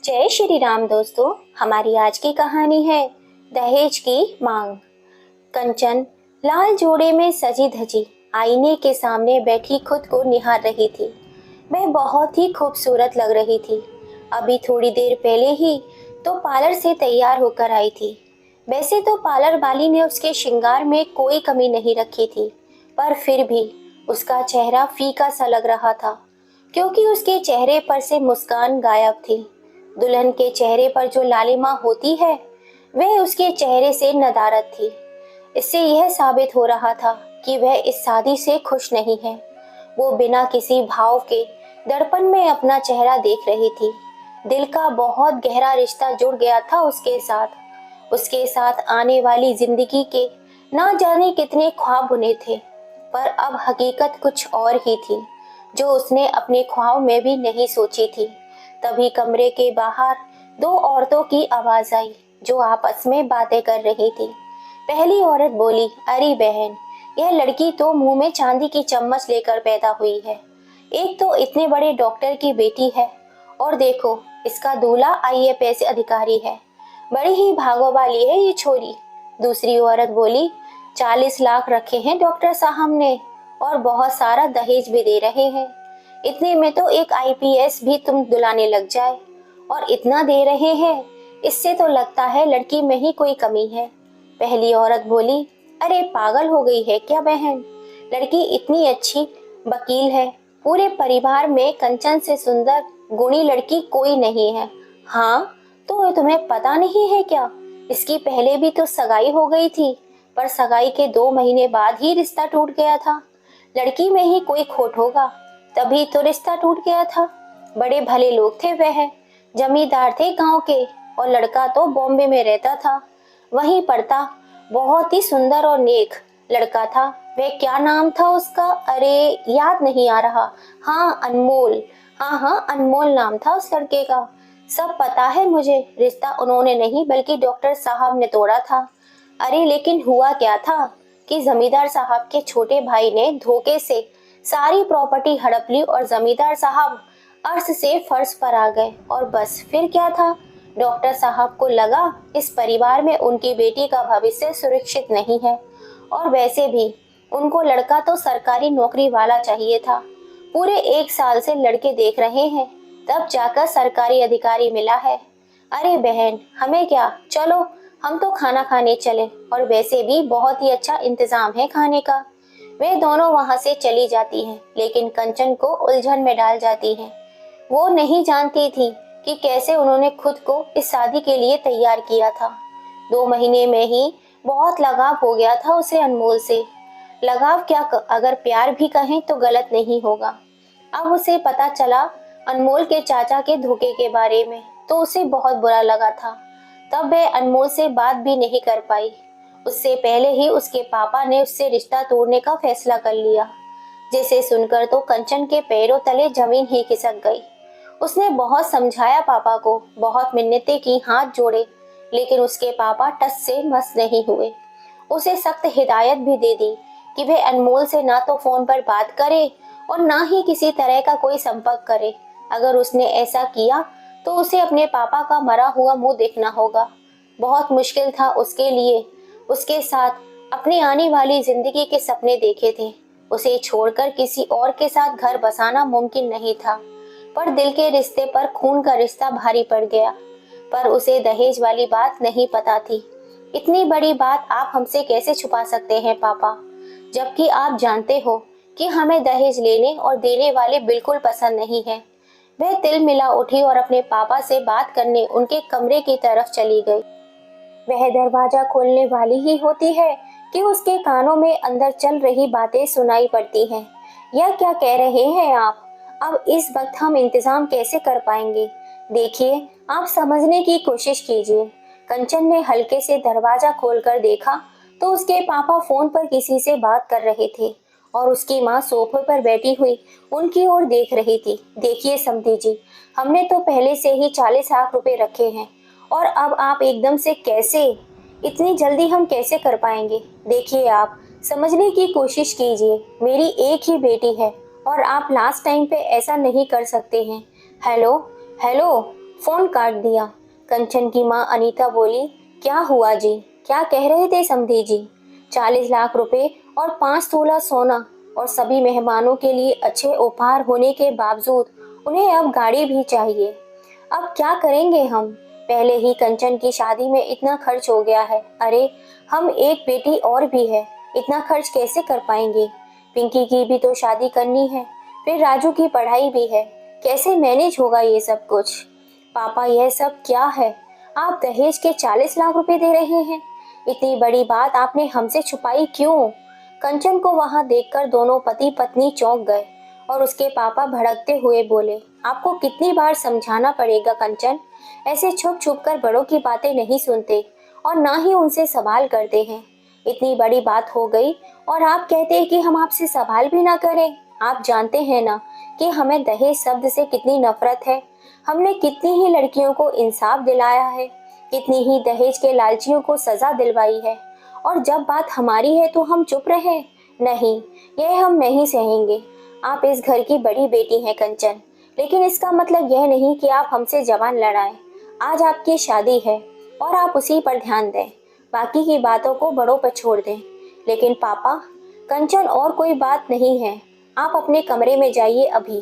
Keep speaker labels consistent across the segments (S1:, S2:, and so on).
S1: जय श्री राम दोस्तों। हमारी आज की कहानी है दहेज की मांग। कंचन लाल जोड़े में सजी धजी आईने के सामने बैठी खुद को निहार रही थी। वह बहुत ही खूबसूरत लग रही थी। अभी थोड़ी देर पहले ही तो पार्लर से तैयार होकर आई थी। वैसे तो पार्लर वाली ने उसके श्रृंगार में कोई कमी नहीं रखी थी, पर फिर भी उसका चेहरा फीका सा लग रहा था, क्योंकि उसके चेहरे पर से मुस्कान गायब थी। दुल्हन के चेहरे पर जो लालिमा होती है, वह उसके चेहरे से नदारद थी। इससे यह साबित हो रहा था कि वह इस शादी से खुश नहीं है। वो बिना किसी भाव के दर्पण में अपना चेहरा देख रही थी। दिल का बहुत गहरा रिश्ता जुड़ गया था उसके साथ आने वाली जिंदगी के ना जाने कितने ख्वाब बुने थे, पर अब हकीकत कुछ और ही थी, जो उसने अपने ख्वाब में भी नहीं सोची थी। तभी कमरे के बाहर दो औरतों की आवाज आई, जो आपस में बातें कर रही थी। पहली औरत बोली, अरे बहन, यह लड़की तो मुंह में चांदी की चम्मच लेकर पैदा हुई है। एक तो इतने बड़े डॉक्टर की बेटी है, और देखो इसका दूल्हा आईएएस अधिकारी है। बड़ी ही भागों वाली है ये छोरी। दूसरी औरत बोली, 40 लाख रखे हैं डॉक्टर साहब ने, और बहुत सारा दहेज भी दे रहे हैं। इतने में तो एक आईपीएस भी तुम दुलाने लग जाए, और इतना दे रहे हैं, इससे तो लगता है लड़की में ही कोई कमी है। पहली औरत बोली, अरे पागल हो गई है क्या बहन, लड़की इतनी अच्छी वकील है। पूरे परिवार में कंचन से सुंदर गुणी लड़की कोई नहीं है। हाँ, तो तुम्हें पता नहीं है क्या, इसकी पहले भी तो सगाई हो गई थी, पर सगाई के 2 महीने बाद ही रिश्ता टूट गया था। लड़की में ही कोई खोट होगा, तभी तो रिश्ता टूट गया था। बड़े भले लोग थे वह, जमींदार थे गांव के, और लड़का तो बॉम्बे में रहता था, वहीं पढ़ता। बहुत ही सुंदर और नेक लड़का था। वह क्या नाम था उसका, अरे याद नहीं आ रहा। हाँ अनमोल, हाँ अनमोल नाम था उस लड़के का। सब पता है मुझे, रिश्ता उन्होंने नहीं बल्कि डॉक्टर साहब ने तोड़ा था। अरे लेकिन हुआ क्या था कि जमींदार साहब के छोटे भाई ने धोखे से सारी प्रॉपर्टी हड़प ली, और जमींदार साहब अर्श से फर्श पर आ गए। और बस फिर क्या था, डॉक्टर साहब को लगा इस परिवार में उनकी बेटी का भविष्य सुरक्षित नहीं है, और वैसे भी उनको लड़का तो सरकारी नौकरी वाला चाहिए था। पूरे 1 साल से लड़के देख रहे हैं, तब जाकर सरकारी अधिकारी मिला है। अरे बहन, हमें क्या, चलो हम तो खाना खाने चले, और वैसे भी बहुत ही अच्छा इंतजाम है खाने का। वे दोनों वहां से चली जाती हैं, लेकिन कंचन को उलझन में डाल जाती हैं। वो नहीं जानती थी कि कैसे उन्होंने खुद को इस शादी के लिए तैयार किया था। 2 महीने में ही बहुत लगाव हो गया था उसे अनमोल से। लगाव क्या, अगर प्यार भी कहें तो गलत नहीं होगा। अब उसे पता चला अनमोल के चाचा के धोखे के बारे में, तो उसे बहुत बुरा लगा था। तब वह अनमोल से बात भी नहीं कर पाई। उससे पहले ही उसके पापा ने उससे रिश्ता तोड़ने का फैसला कर लिया, जिसे सुनकर तो कंचन के पैरों तले जमीन ही खिसक गई। उसने बहुत समझाया पापा को, बहुत मिन्नतें की, हाथ जोड़े, लेकिन उसके पापा टस से मस नहीं हुए। उसे सख्त हिदायत भी दे दी कि वह अनमोल से ना तो फोन पर बात करे और ना ही किसी तरह का कोई संपर्क करे। अगर उसने ऐसा किया तो उसे अपने पापा का मरा हुआ मुंह देखना होगा। बहुत मुश्किल था उसके लिए उसके साथ अपने आने वाली जिंदगी के सपने देखे थे। उसे छोड़कर किसी और के साथ घर बसाना मुमकिन नहीं था, पर दिल के रिश्ते पर खून का रिश्ता भारी पड़ गया। पर उसे दहेज वाली बात नहीं पता थी। इतनी बड़ी बात आप हमसे कैसे छुपा सकते हैं पापा, जबकि आप जानते हो कि हमें दहेज लेने और देने वाले बिल्कुल पसंद नहीं है। वह तिल मिला उठी और अपने पापा से बात करने उनके कमरे की तरफ चली गई। वह दरवाजा खोलने वाली ही होती है कि उसके कानों में अंदर चल रही बातें सुनाई पड़ती हैं। यह क्या कह रहे हैं आप? अब इस वक्त हम इंतजाम कैसे कर पाएंगे? देखिए, आप समझने की कोशिश कीजिए। कंचन ने हल्के से दरवाजा खोलकर देखा तो उसके पापा फोन पर किसी से बात कर रहे थे, और उसकी माँ सोफे पर बैठी हुई उनकी ओर देख रही थी। देखिए समधी जी, हमने तो पहले से ही 40 लाख रुपए रखे हैं, और अब आप एकदम से कैसे, इतनी जल्दी हम कैसे कर पाएंगे? देखिए, आप समझने की कोशिश कीजिए। मेरी एक ही बेटी है, और आप लास्ट टाइम पे ऐसा नहीं कर सकते हैं। हेलो हेलो, फोन काट दिया। कंचन की माँ अनीता बोली, क्या हुआ जी, क्या कह रहे थे समधी जी? 40 लाख रुपए और 5 तोला सोना और सभी मेहमानों के लिए अच्छे उपहार होने के बावजूद उन्हें अब गाड़ी भी चाहिए। अब क्या करेंगे हम? पहले ही कंचन की शादी में इतना खर्च हो गया है। अरे हम एक बेटी और भी है, इतना खर्च कैसे कर पाएंगे? पिंकी की भी तो शादी करनी है, फिर राजू की पढ़ाई भी है, कैसे मैनेज होगा ये सब कुछ? पापा यह सब क्या है? आप दहेज के 40 लाख रुपए दे रहे हैं? इतनी बड़ी बात आपने हमसे छुपाई क्यों? कंचन को वहां देखकर दोनों पति पत्नी चौंक गए और उसके पापा भड़कते हुए बोले, आपको कितनी बार समझाना पड़ेगा कंचन, ऐसे छुप छुप कर बड़ों की बातें नहीं सुनते और ना ही उनसे सवाल करते हैं। इतनी बड़ी बात हो गई और आप कहते हैं कि हम आपसे सवाल भी ना करें। आप जानते हैं ना कि हमें दहेज शब्द से कितनी नफरत है। हमने कितनी ही लड़कियों को इंसाफ दिलाया है, कितनी ही दहेज के लालचियों को सजा दिलवाई है, और जब बात हमारी है तो हम चुप रहे? नहीं, यह हम नहीं सहेंगे। आप इस घर की बड़ी बेटी हैं कंचन, लेकिन इसका मतलब यह नहीं कि आप हमसे जबान लड़ाएं। आज आपकी शादी है और आप उसी पर ध्यान दें, बाकी की बातों को बड़ों पर छोड़ दें। लेकिन पापा, कंचन और कोई बात नहीं है, आप अपने कमरे में जाइए अभी।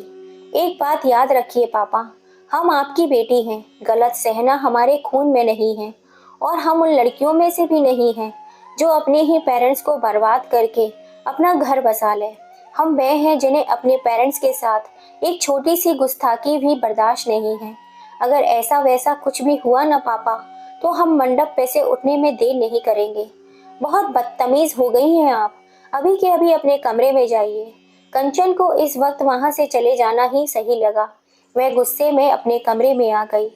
S1: एक बात याद रखिए पापा, हम आपकी बेटी हैं, गलत सहना हमारे खून में नहीं है, और हम उन लड़कियों में से भी नहीं हैं जो अपने ही पेरेंट्स को बर्बाद करके अपना घर बसा ले। हम वे हैं जिन्हें अपने पेरेंट्स के साथ एक छोटी सी गुस्ताखी भी बर्दाश्त नहीं है। अगर ऐसा वैसा कुछ भी हुआ ना पापा, तो हम मंडप पे से उठने में देर नहीं करेंगे। बहुत बदतमीज हो गई हैं आप, अभी के अभी अपने कमरे में जाइए। कंचन को इस वक्त वहां से चले जाना ही सही लगा। वह गुस्से में अपने कमरे में आ गई।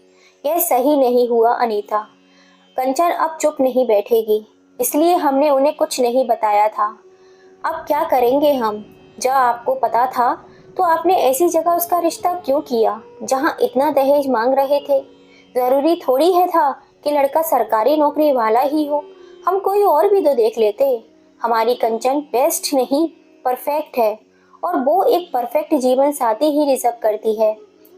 S1: यह सही नहीं हुआ अनीता। कंचन अब चुप नहीं बैठेगी, इसलिए हमने उन्हें कुछ नहीं बताया था। अब क्या करेंगे हम? जब आपको पता था तो आपने ऐसी जगह उसका रिश्ता क्यों किया जहां इतना दहेज मांग रहे थे? जरूरी थोड़ी है था कि लड़का सरकारी नौकरी वाला ही हो, हम कोई और भी तो देख लेते। हमारी कंचन बेस्ट नहीं, परफेक्ट है, और वो एक परफेक्ट जीवन साथी ही रिजर्व करती है,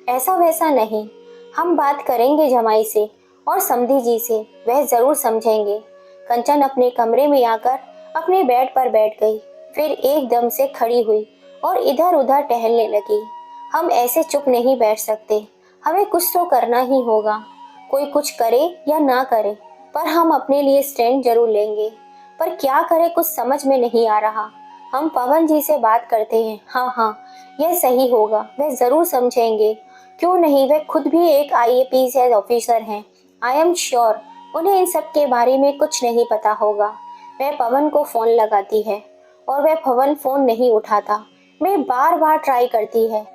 S1: ऐसा वैसा नहीं। हम बात करेंगे जमाई से और समधी जी से, वह जरूर समझेंगे। कंचन अपने कमरे में आकर अपने बेड पर बैठ गई, फिर एकदम से खड़ी हुई और इधर उधर टहलने लगी। हम ऐसे चुप नहीं बैठ सकते, हमें कुछ तो करना ही होगा। कोई कुछ करे या ना करे, पर हम अपने लिए स्टैंड जरूर लेंगे। पर क्या करें, कुछ समझ में नहीं आ रहा। हम पवन जी से बात करते हैं। हाँ हाँ, यह सही होगा, वह जरूर समझेंगे। क्यों नहीं, वे खुद भी एक IAPS ऑफिसर हैं। आई एम श्योर उन्हें इन सब के बारे में कुछ नहीं पता होगा। वह पवन को फोन लगाती है और वह पवन फोन नहीं उठाता। मैं बार बार ट्राई करती है,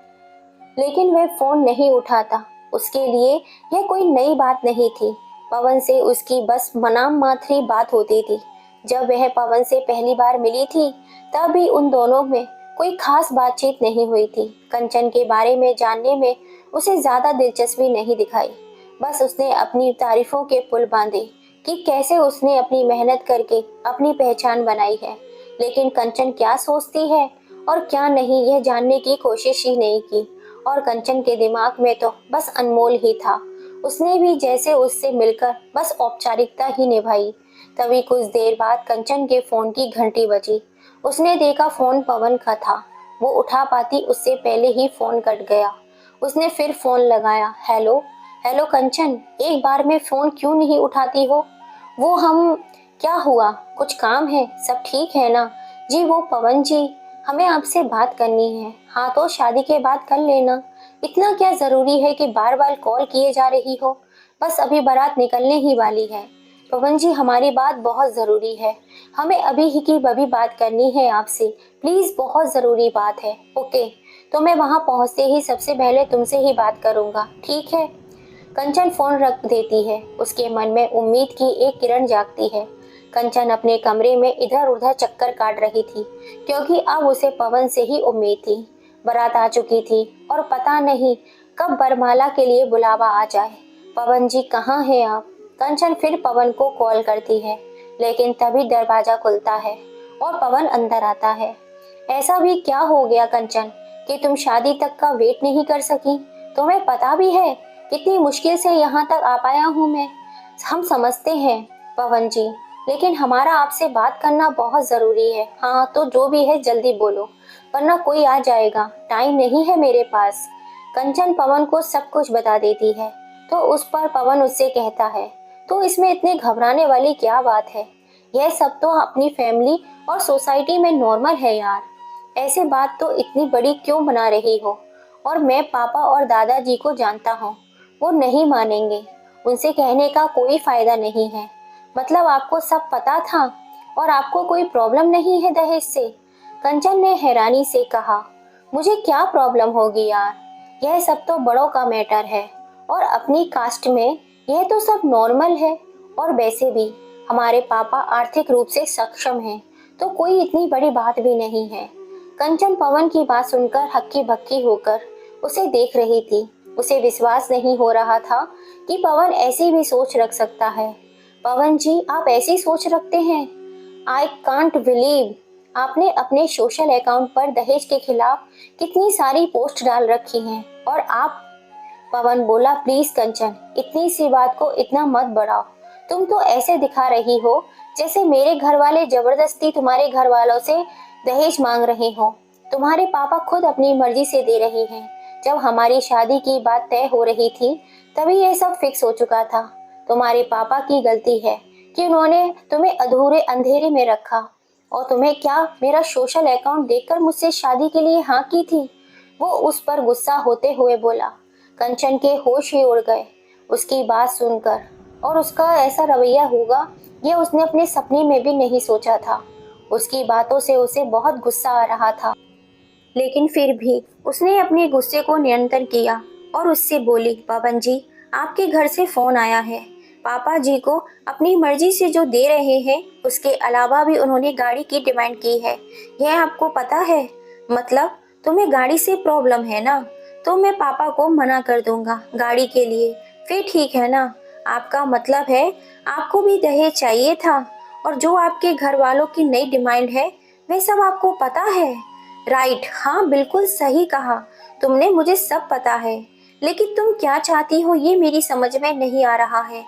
S1: लेकिन वह फोन नहीं उठाता। उसके लिए यह कोई नई बात नहीं थी। पवन से उसकी बस मनाम मात्री बात होती थी। जब वह पवन से पहली बार मिली थी तब भी उन दोनों में कोई खास बातचीत नहीं हुई थी। कंचन के बारे में जानने में उसे ज्यादा दिलचस्पी नहीं दिखाई। बस उसने अपनी तारीफों के पुल बांधे कि कैसे उसने अपनी मेहनत करके अपनी पहचान बनाई है। लेकिन कंचन क्या सोचती है और क्या नहीं, यह जानने की कोशिश ही नहीं की। और कंचन के दिमाग में तो बस अनमोल ही था। उसने भी जैसे उससे मिलकर बस औपचारिकता ही निभाई। तभी कुछ देर बाद कंचन के फोन की घंटी बजी। उसने देखा फोन पवन का था। वो उठा पाती उससे पहले ही फोन कट गया। उसने फिर फोन लगाया। हेलो, हेलो कंचन, एक बार में फोन क्यों नहीं उठाती हो? वो हम, क्या हुआ, कुछ काम है? सब ठीक है ना? जी वो पवन जी, हमें आपसे बात करनी है। हाँ तो शादी के बाद कर लेना, इतना क्या जरूरी है कि बार बार कॉल किए जा रही हो? बस अभी बारात निकलने ही वाली है। पवन जी हमारी बात बहुत जरूरी है, हमें अभी ही की अभी बात करनी है आपसे, प्लीज बहुत जरूरी बात है। ओके, तो मैं वहां पहुंचते ही सबसे पहले तुमसे ही बात करूंगा, ठीक है? कंचन फोन रख देती है। उसके मन में उम्मीद की एक किरण जागती है। कंचन अपने कमरे में इधर उधर चक्कर काट रही थी, क्योंकि अब उसे पवन से ही उम्मीद थी। बारात आ चुकी थी और पता नहीं कब बरमाला के लिए बुलावा आ जाए। पवन जी कहाँ हैं आप? कंचन फिर पवन को कॉल करती है, लेकिन तभी दरवाजा खुलता है और पवन अंदर आता है। ऐसा भी क्या हो गया कंचन कि तुम शादी तक का वेट नहीं कर सकी? तुम्हें पता भी है कितनी मुश्किल से यहाँ तक आ पाया हूँ मैं। हम समझते हैं पवन जी, लेकिन हमारा आपसे बात करना बहुत ज़रूरी है। हाँ तो जो भी है जल्दी बोलो, वरना कोई आ जाएगा, टाइम नहीं है मेरे पास। कंचन पवन को सब कुछ बता देती है। तो उस पर पवन उससे कहता है, तो इसमें इतने घबराने वाली क्या बात है, यह सब तो अपनी फैमिली और सोसाइटी में नॉर्मल है यार। ऐसे बात तो इतनी बड़ी क्यों बना रही हो। और मैं पापा और दादाजी को जानता हूँ, वो नहीं मानेंगे, उनसे कहने का कोई फायदा नहीं है। मतलब आपको सब पता था और आपको कोई प्रॉब्लम नहीं है दहेज से। कंचन ने हैरानी से कहा, मुझे क्या प्रॉब्लम होगी यार, यह सब तो बड़ों का मैटर है और अपनी कास्ट में यह तो सब नॉर्मल है। और वैसे भी हमारे पापा आर्थिक रूप से सक्षम हैं, तो कोई इतनी बड़ी बात भी नहीं है। कंचन पवन की बात सुनकर हक्की बक्की होकर उसे देख रही थी। उसे विश्वास नहीं हो रहा था कि पवन ऐसी भी सोच रख सकता है। पवन जी, आप ऐसी सोच रखते हैं? आई कांट बिलीव आपने अपने सोशल अकाउंट पर दहेज के खिलाफ कितनी सारी पोस्ट डाल रखी हैं। और आप, पवन बोला, प्लीज कंचन, इतनी सी बात को इतना मत बढ़ाओ। तुम तो ऐसे दिखा रही हो जैसे मेरे घर वाले जबरदस्ती तुम्हारे घर वालों से दहेज मांग रहे हो। तुम्हारे पापा खुद अपनी मर्जी से दे रहे हैं। जब हमारी शादी की बात तय हो रही थी तभी ये सब फिक्स हो चुका था। तुम्हारे पापा की गलती है कि उन्होंने तुम्हें अधूरे अंधेरे में रखा। और तुम्हें क्या मेरा सोशल अकाउंट देखकर मुझसे शादी के लिए हाँ की थी? वो उस पर गुस्सा होते हुए बोला। कंचन के होश ही उड़ गए उसकी बात सुनकर। और उसका ऐसा रवैया होगा ये उसने अपने सपने में भी नहीं सोचा था। उसकी बातों से उसे बहुत गुस्सा आ रहा था, लेकिन फिर भी उसने अपने गुस्से को नियंत्रण किया और उससे बोली, पवन जी, आपके घर से फोन आया है। पापा जी को अपनी मर्जी से जो दे रहे हैं उसके अलावा भी उन्होंने गाड़ी की डिमांड की है। यह आपको पता है? मतलब तुम्हें गाड़ी से प्रॉब्लम है ना, तो मैं पापा को मना कर दूंगा गाड़ी के लिए, फिर ठीक है ना? आपका मतलब है आपको भी दहेज चाहिए था और जो आपके घर वालों की नई डिमांड है वह सब आपको पता है? राइट, हाँ बिल्कुल सही कहा तुमने, मुझे सब पता है। लेकिन तुम क्या चाहती हो ये मेरी समझ में नहीं आ रहा है।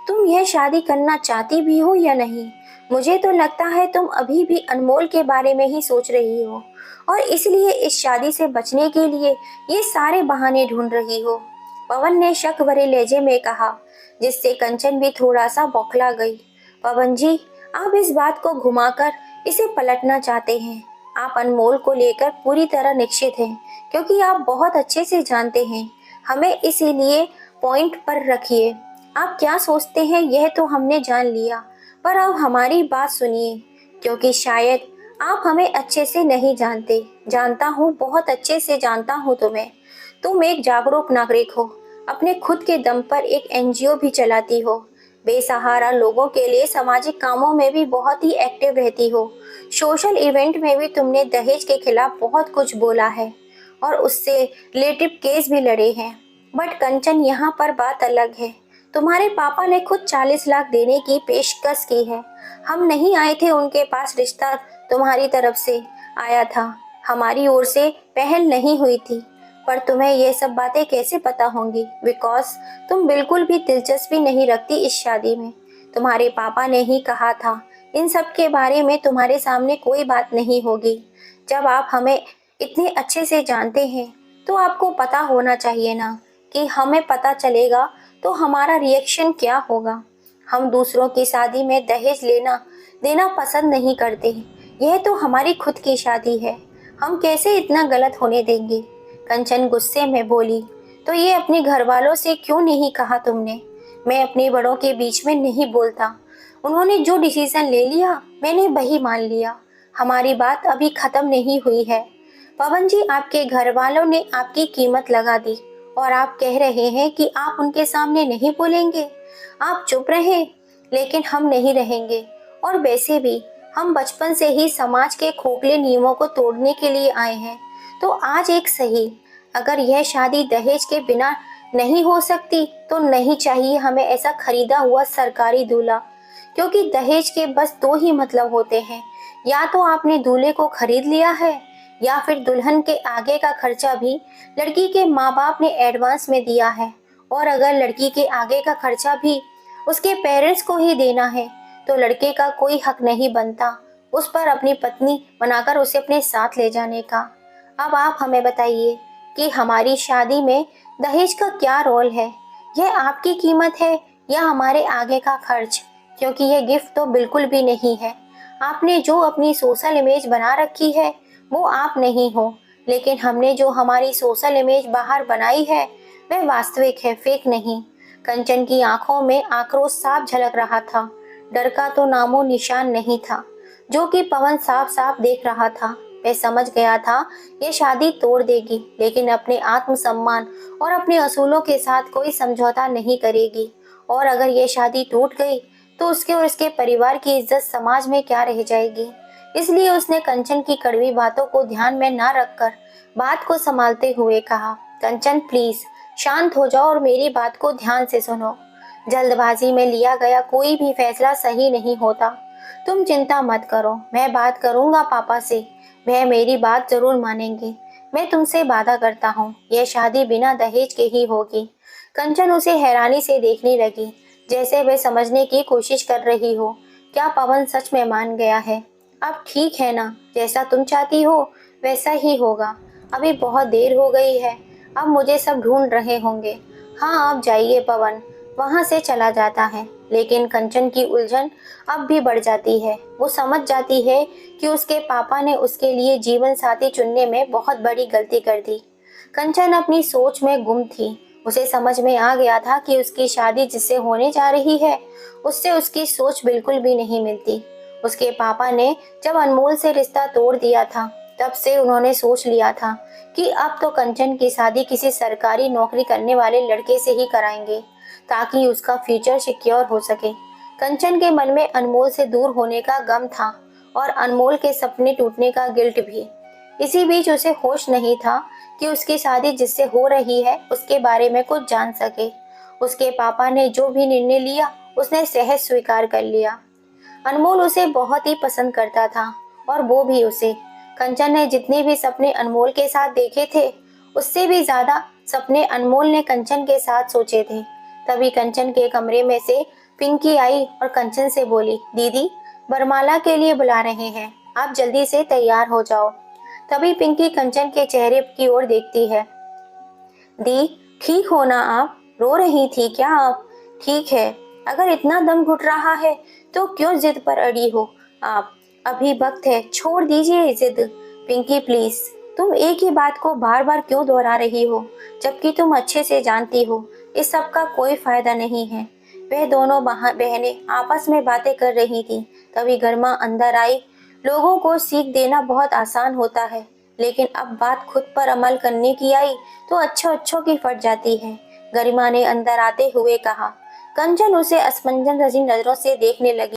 S1: तुम यह शादी करना चाहती भी हो या नहीं? मुझे तो लगता है तुम अभी भी अनमोल के बारे में ही सोच रही हो और इसलिए इस शादी से बचने के लिए ये सारे बहाने ढूंढ रही हो। पवन ने शक भरे लहजे में कहा, जिससे कंचन भी थोड़ा सा बौखला गई। पवन जी, आप इस बात को घुमाकर इसे पलटना चाहते हैं। आप अनमोल को लेकर पूरी तरह निश्चित हैं, क्योंकि आप बहुत अच्छे से जानते हैं। हमें इसीलिए पॉइंट पर रखिए। आप क्या सोचते हैं यह तो हमने जान लिया, पर अब हमारी बात सुनिए, क्योंकि शायद आप हमें अच्छे से नहीं जानते। जानता हूँ, बहुत अच्छे से जानता हूँ तुम्हें। तुम एक जागरूक नागरिक हो, अपने खुद के दम पर एक एनजीओ भी चलाती हो, बेसहारा लोगों के लिए सामाजिक कामों में भी बहुत ही एक्टिव रहती हो। सोशल इवेंट में भी तुमने दहेज के खिलाफ बहुत कुछ बोला है और उससे रिलेटिव केस भी लड़े हैं। बट कंचन, यहाँ पर बात अलग है। तुम्हारे पापा ने खुद 40 लाख देने की पेशकश की है। हम नहीं आए थे उनके पास, रिश्ता तुम्हारी तरफ से आया था, हमारी ओर से पहल नहीं हुई थी। पर तुम्हें ये सब बातें कैसे पता होंगी? बिकॉज तुम बिल्कुल भी दिलचस्पी नहीं रखती इस शादी में। तुम्हारे पापा ने ही कहा था इन सब के बारे में तुम्हारे सामने कोई बात नहीं होगी। जब आप हमें इतने अच्छे से जानते हैं तो आपको पता होना चाहिए ना कि हमें पता चलेगा तो हमारा रिएक्शन क्या होगा। हम दूसरों की शादी में दहेज लेना देना पसंद नहीं करते। यह तो हमारी खुद की शादी है, हम कैसे इतना गलत होने देंगे? कंचन गुस्से में बोली, तो ये अपने घर वालों से क्यों नहीं कहा तुमने? मैं अपने बड़ों के बीच में नहीं बोलता। उन्होंने जो डिसीजन ले लिया मैंने वही मान लिया। हमारी बात अभी खत्म नहीं हुई है। पवन जी, आपके घर वालों ने आपकी कीमत लगा दी और आप कह रहे हैं कि आप उनके सामने नहीं बोलेंगे। आप चुप रहें, लेकिन हम नहीं रहेंगे। और वैसे भी हम बचपन से ही समाज के खोखले नियमों को तोड़ने के लिए आए हैं। तो आज एक सही, अगर यह शादी दहेज के बिना नहीं हो सकती तो नहीं चाहिए हमें ऐसा खरीदा हुआ सरकारी दूल्हा, क्योंकि दहेज के बस दो ही मतलब होते हैं, या तो आपने दूल्हे को खरीद लिया है या फिर दुल्हन के आगे का खर्चा भी लड़की के माँ बाप ने एडवांस में दिया है और अगर लड़की के आगे का खर्चा भी उसके पेरेंट्स को ही देना है तो लड़के का कोई हक नहीं बनता उस पर अपनी पत्नी बनाकर उसे अपने साथ ले जाने का। अब आप हमें बताइए कि हमारी शादी में दहेज का क्या रोल है? यह आपकी कीमत है या हमारे आगे का खर्च? क्योंकि यह गिफ्ट तो बिल्कुल भी नहीं है। आपने जो अपनी सोशल इमेज बना रखी है वो आप नहीं हो, लेकिन हमने जो हमारी सोशल इमेज बाहर बनाई है वह वास्तविक है, फेक नहीं। कंचन की आंखों में आक्रोश साफ झलक रहा था। डर का तो नामो निशान नहीं था, जो कि पवन साफ साफ देख रहा था। वह समझ गया था ये शादी तोड़ देगी, लेकिन अपने आत्मसम्मान और अपने असूलों के साथ कोई समझौता नहीं करेगी। और अगर ये शादी टूट गई तो उसके और उसके परिवार की इज्जत समाज में क्या रह जाएगी। इसलिए उसने कंचन की कड़वी बातों को ध्यान में न रखकर बात को संभालते हुए कहा, कंचन प्लीज शांत हो जाओ और मेरी बात को ध्यान से सुनो। जल्दबाजी में लिया गया कोई भी फैसला सही नहीं होता। तुम चिंता मत करो, मैं बात करूंगा पापा से, वह मेरी बात जरूर मानेंगे। मैं तुमसे वादा करता हूँ यह शादी बिना दहेज के ही होगी। कंचन उसे हैरानी से देखने लगी, जैसे वह समझने की कोशिश कर रही हो क्या पवन सच में मान गया है। अब ठीक है ना, जैसा तुम चाहती हो वैसा ही होगा। अभी बहुत देर हो गई है, अब मुझे सब ढूंढ रहे होंगे। हाँ आप जाइए। पवन वहां से चला जाता है, लेकिन कंचन की उलझन अब भी बढ़ जाती है। वो समझ जाती है कि उसके पापा ने उसके लिए जीवन साथी चुनने में बहुत बड़ी गलती कर दी। कंचन अपनी सोच में गुम थी। उसे समझ में आ गया था कि उसकी शादी जिससे होने जा रही है उससे उसकी सोच बिल्कुल भी नहीं मिलती। उसके पापा ने जब अनमोल से रिश्ता तोड़ दिया था तब से उन्होंने सोच लिया था कि अब तो कंचन की शादी किसी सरकारी नौकरी करने वाले लड़के से ही कराएंगे ताकि उसका फ्यूचर सिक्योर हो सके। कंचन के मन में अनमोल से दूर होने का गम था और अनमोल के सपने टूटने का गिल्ट भी। इसी बीच उसे होश नहीं था कि उसकी शादी जिससे हो रही है उसके बारे में कुछ जान सके। उसके पापा ने जो भी निर्णय लिया उसने सहज स्वीकार कर लिया। अनमोल उसे बहुत ही पसंद करता था और वो भी उसे। कंचन ने जितने भी सपने अनमोल के साथ देखे थे उससे भी ज्यादा सपने अनमोल ने कंचन के साथ सोचे थे। तभी कंचन के कमरे में से पिंकी आई और कंचन से बोली, दीदी वरमाला के लिए बुला रहे हैं, आप जल्दी से तैयार हो जाओ। तभी पिंकी कंचन के चेहरे की ओर देखती है। दी ठीक हो ना आप? रो रही थी क्या आप? ठीक है, अगर इतना दम घुट रहा है तो क्यों जिद पर अड़ी हो आप? अभी वक्त है, छोड़ दीजिए जिद। पिंकी प्लीज, तुम एक ही बात को बार बार क्यों दोहरा रही हो, जबकि तुम अच्छे से जानती हो इस सब का कोई फायदा नहीं है। वह दोनों बहनें आपस में बातें कर रही थी। तभी गरिमा अंदर आई। लोगों को सीख देना बहुत आसान होता है, लेकिन अब बात खुद पर अमल करने की आई तो अच्छों अच्छों की फट जाती है। गरिमा ने अंदर आते हुए कहा। कंचन उसे असमंजस रजी नजरों से देखने लगी।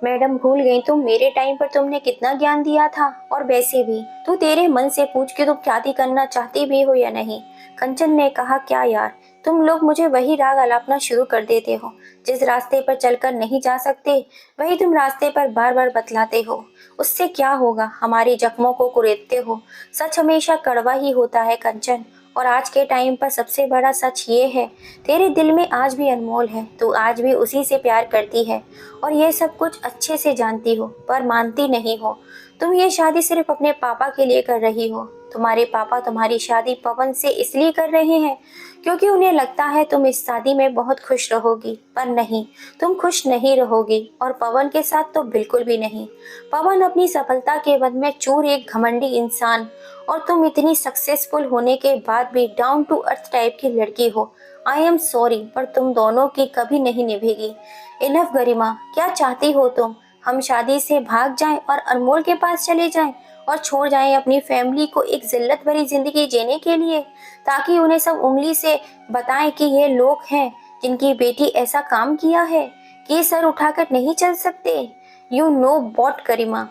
S1: मैडम भूल गई तुम, मेरे टाइम पर तुमने कितना ज्ञान दिया था। और वैसे भी तू तेरे मन से पूछ के तुम शादी करना चाहती भी हो या नहीं। कंचन ने कहा, क्या यार, तुम लोग मुझे वही राग अलापना शुरू कर देते हो। जिस रास्ते पर चलकर नहीं जा सकते वही तुम रास्ते पर बार बार बतलाते हो। उससे क्या होगा, हमारे जख्मों को कुरेदते हो। सच हमेशा कड़वा ही होता है कंचन, और आज के टाइम पर सबसे बड़ा सच ये है, तेरे दिल में आज भी अनमोल है, तू आज भी उसी से प्यार करती है और ये सब कुछ अच्छे से जानती हो, पर मानती नहीं हो। तुम ये शादी सिर्फ अपने पापा के लिए कर रही हो। तुम्हारे पापा तुम्हारी शादी पवन से इसलिए कर रहे हैं क्योंकि उन्हें लगता है तुम इस शादी में बहुत खुश रहोगी, पर नहीं, तुम खुश नहीं रहोगी, और पवन के साथ तो बिल्कुल भी नहीं। पवन अपनी सफलता के बद में चूर एक घमंडी इंसान, और तुम इतनी सक्सेसफुल होने के बाद भी डाउन टू अर्थ टाइप की लड़की हो। आई एम सॉरी, पर तुम दोनों की कभी नहीं निभेगी। इनफ गरिमा, क्या चाहती हो तुम? हम शादी से भाग जाएं और अनमोल के पास चले जाएं और छोड़ जाएं अपनी फैमिली को एक जिल्लत भरी जिंदगी जीने के लिए, ताकि उन्हें सब उंगली से बताएं कि ये लोग हैं जिनकी बेटी ऐसा काम किया है कि सर उठाकर नहीं चल सकते। यू नो वॉट गरिमा,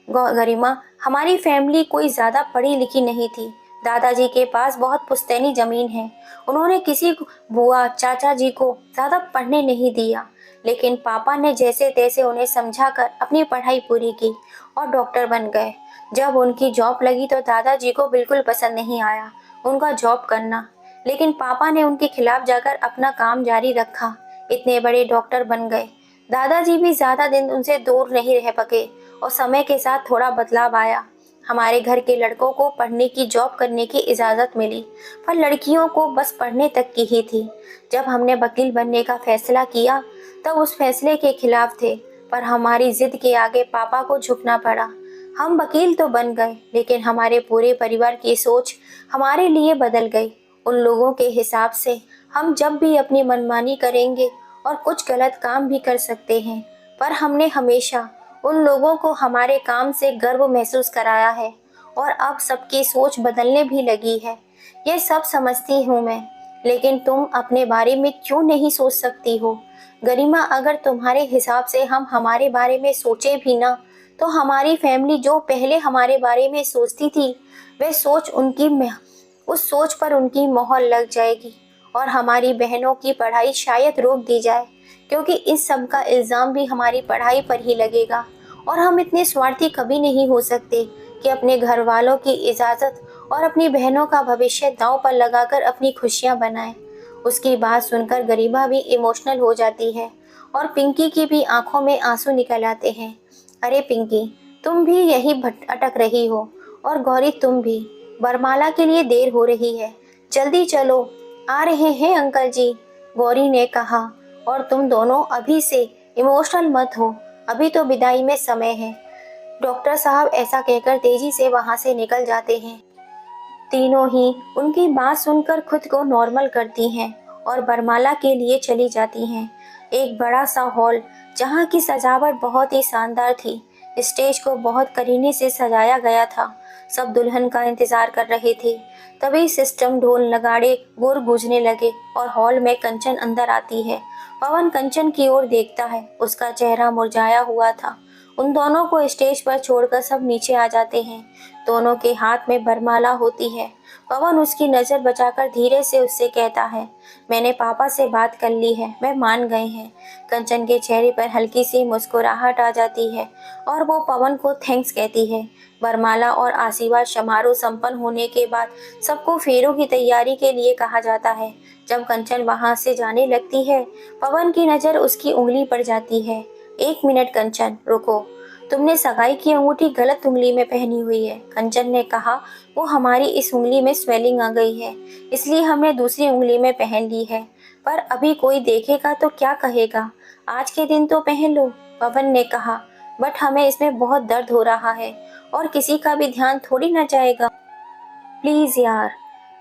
S1: गरिमा हमारी फैमिली कोई ज्यादा पढ़ी लिखी नहीं थी। दादाजी के पास बहुत पुश्तैनी जमीन है। उन्होंने किसी बुआ चाचा जी को ज्यादा पढ़ने नहीं दिया, लेकिन पापा ने जैसे तैसे उन्हें समझाकर अपनी पढ़ाई पूरी की और डॉक्टर बन गए। जब उनकी जॉब लगी तो दादाजी को बिल्कुल पसंद नहीं आया उनका जॉब करना। लेकिन पापा ने उनके खिलाफ जाकर अपना काम जारी रखा। इतने बड़े डॉक्टर बन गए। दादाजी भी ज्यादा दिन उनसे दूर नहीं रह पके और समय के साथ थोड़ा बदलाव आया। हमारे घर के लड़कों को पढ़ने की, जॉब करने की इजाज़त मिली, पर लड़कियों को बस पढ़ने तक की ही थी। जब हमने वकील बनने का फैसला किया तब उस फैसले के खिलाफ थे, पर हमारी जिद के आगे पापा को झुकना पड़ा। हम वकील तो बन गए, लेकिन हमारे पूरे परिवार की सोच हमारे लिए बदल गई। उन लोगों के हिसाब से हम जब भी अपनी मनमानी करेंगे और कुछ गलत काम भी कर सकते हैं, पर हमने हमेशा उन लोगों को हमारे काम से गर्व महसूस कराया है और अब सबकी सोच बदलने भी लगी है। ये सब समझती हूँ मैं, लेकिन तुम अपने बारे में क्यों नहीं सोच सकती हो? गरिमा, अगर तुम्हारे हिसाब से हम हमारे बारे में सोचे भी ना, तो हमारी फैमिली जो पहले हमारे बारे में सोचती थी, वह सोच उस सोच पर उनकी मोहर लग जाएगी और हमारी बहनों की पढ़ाई शायद रोक दी जाए, क्योंकि इस सब का इल्ज़ाम भी हमारी पढ़ाई पर ही लगेगा। और हम इतने स्वार्थी कभी नहीं हो सकते कि अपने घर वालों की इजाज़त और अपनी बहनों का भविष्य दांव पर लगाकर अपनी खुशियां बनाएं। उसकी बात सुनकर गरिमा भी इमोशनल हो जाती है और पिंकी की भी आंखों में आंसू निकल आते हैं। अरे पिंकी, तुम भी यही अटक रही हो, और गौरी तुम भी। बरमाला के लिए देर हो रही है, जल्दी चलो। आ रहे हैं अंकल जी, गौरी ने कहा। और तुम दोनों अभी से इमोशनल मत हो, अभी तो विदाई में समय है। डॉक्टर साहब ऐसा कहकर तेजी से वहां से निकल जाते हैं। तीनों ही उनकी बात सुनकर खुद को नॉर्मल करती हैं और बरमाला के लिए चली जाती हैं। एक बड़ा सा हॉल, जहाँ की सजावट बहुत ही शानदार थी। स्टेज को बहुत करीने से सजाया गया था। सब दुल्हन का इंतजार कर रहे थे। तभी सिस्टम, ढोल, नगाड़े, गुर गूंजने लगे और हॉल में कंचन अंदर आती है। पवन कंचन की ओर देखता है। उसका चेहरा मुरझाया हुआ था। उन दोनों को स्टेज पर छोड़कर सब नीचे आ जाते हैं। दोनों के हाथ में वरमाला होती है। पवन उसकी नज़र बचाकर धीरे से उससे कहता है, मैंने पापा से बात कर ली है, वे मान गए हैं। कंचन के चेहरे पर हल्की सी मुस्कुराहट आ जाती है और वो पवन को थैंक्स कहती है। वरमाला और आशीर्वाद समारोह संपन्न होने के बाद सबको फेरों की तैयारी के लिए कहा जाता है। जब कंचन वहां से जाने लगती है, पवन की नज़र उसकी उंगली पर जाती है। एक मिनट कंचन, रुको, तुमने सगाई की अंगूठी गलत उंगली में पहनी हुई है। कंचन ने कहा, वो हमारी इस उंगली में स्वेलिंग आ गई है, इसलिए हमने दूसरी उंगली में पहन ली है। पर अभी कोई देखेगा तो क्या कहेगा? आज के दिन तो पहन लो, पवन ने कहा। बट हमें इसमें बहुत दर्द हो रहा है और किसी का भी ध्यान थोड़ी ना जाएगा। प्लीज यार,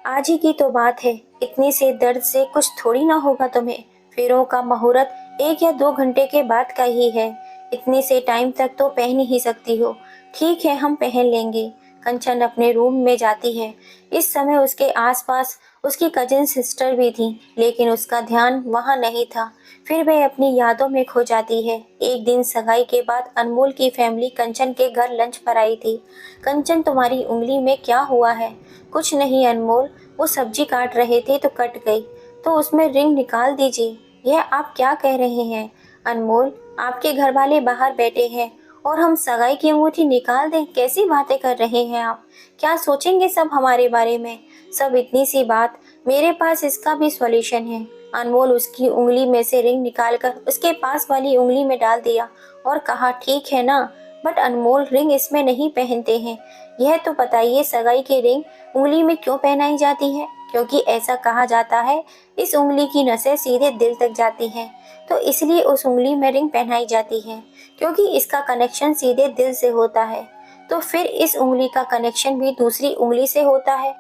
S1: आज ही की तो बात है, इतनी से दर्द से कुछ थोड़ी ना होगा तुम्हें। फेरों का मुहूर्त 1 या 2 घंटे के बाद का ही है, इतने से टाइम तक तो पहन ही सकती हो। ठीक है, हम पहन लेंगे। कंचन अपने रूम में जाती है। इस समय उसके आसपास उसकी कजिन सिस्टर भी थी, लेकिन उसका ध्यान वहाँ नहीं था। फिर वह अपनी यादों में खो जाती है। एक दिन सगाई के बाद अनमोल की फैमिली कंचन के घर लंच पर आई थी। कंचन, तुम्हारी उंगली में क्या हुआ है? कुछ नहीं अनमोल, वो सब्जी काट रहे थे तो कट गई, तो उसमें रिंग निकाल दीजिए। यह आप क्या कह रहे हैं अनमोल? आपके घर वाले बाहर बैठे हैं और हम सगाई की अंगूठी निकाल दें? कैसी बातें कर रहे हैं आप? क्या सोचेंगे सब हमारे बारे में? सब इतनी सी बात, मेरे पास इसका भी सॉल्यूशन है। अनमोल उसकी उंगली में से रिंग निकालकर उसके पास वाली उंगली में डाल दिया और कहा, ठीक है ना? बट अनमोल, रिंग इसमें नहीं पहनते हैं। यह तो बताइए, सगाई की रिंग उंगली में क्यों पहनाई जाती है? क्योंकि ऐसा कहा जाता है, इस उंगली की नसें सीधे दिल तक जाती हैं, तो इसलिए उस उंगली में रिंग पहनाई जाती है, क्योंकि इसका कनेक्शन सीधे दिल से होता है। तो फिर इस उंगली का कनेक्शन भी दूसरी उंगली से होता है,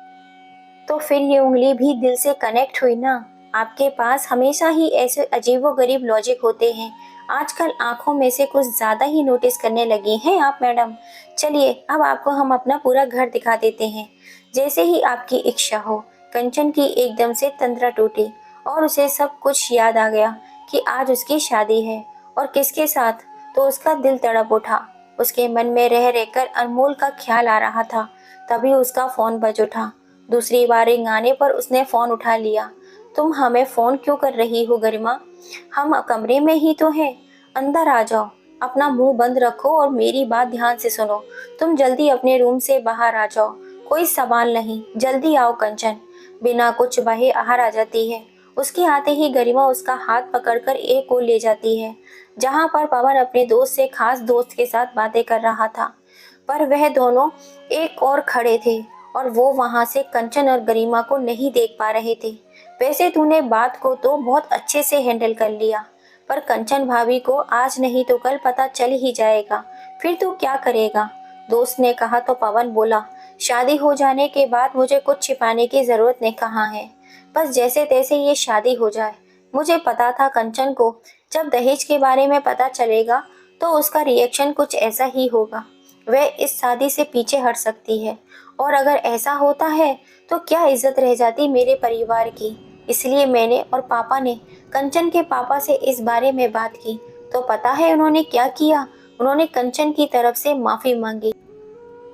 S1: तो फिर ये उंगली भी दिल से कनेक्ट हुई ना। आपके पास हमेशा ही ऐसे अजीबोगरीब लॉजिक होते हैं। आजकल आंखों में से कुछ ज्यादा ही नोटिस करने लगी हैं आप मैडम। चलिए, अब आपको हम अपना पूरा घर दिखा देते हैं, जैसे ही आपकी इच्छा हो। कंचन की एकदम से तंद्रा टूटी और उसे सब कुछ याद आ गया कि आज उसकी शादी है और किसके साथ। तो उसका दिल तड़प उठा। उसके मन में रह रहकर अनमोल का ख्याल आ रहा था। तभी उसका फोन बज उठा। दूसरी बार रिंग आने पर उसने फोन उठा लिया। तुम हमें फोन क्यों कर रही हो गरिमा? हम कमरे में ही तो हैं, अंदर आ जाओ। अपना मुंह बंद रखो और मेरी बात ध्यान से सुनो। तुम जल्दी अपने रूम से बाहर आ जाओ, कोई सवाल नहीं, जल्दी आओ कंचन। बिना कुछ बहे बाहर आ जाती है। उसके आते ही गरिमा उसका हाथ पकड़कर एक ओर ले जाती है, जहां पर पवन अपने दोस्त से खास दोस्त के साथ बातें कर रहा था। पर वह दोनों एक और खड़े थे और वो वहां से कंचन और गरिमा को नहीं देख पा रहे थे। वैसे तूने बात को तो बहुत अच्छे से हैंडल कर लिया, पर कंचन भाभी को आज नहीं तो कल पता चल ही जाएगा, फिर तू क्या करेगा? दोस्त ने कहा तो पवन बोला, शादी हो जाने के बाद मुझे कुछ छिपाने की जरूरत नहीं कहाँ है, बस जैसे तैसे ये शादी हो जाए। मुझे पता था कंचन को जब दहेज के बारे में पता चलेगा तो उसका रिएक्शन कुछ ऐसा ही होगा। वह इस शादी से पीछे हट सकती है, और अगर ऐसा होता है तो क्या इज्जत रह जाती मेरे परिवार की। इसलिए मैंने और पापा ने कंचन के पापा से इस बारे में बात की, तो पता है उन्होंने क्या किया? उन्होंने कंचन की तरफ से माफी मांगी,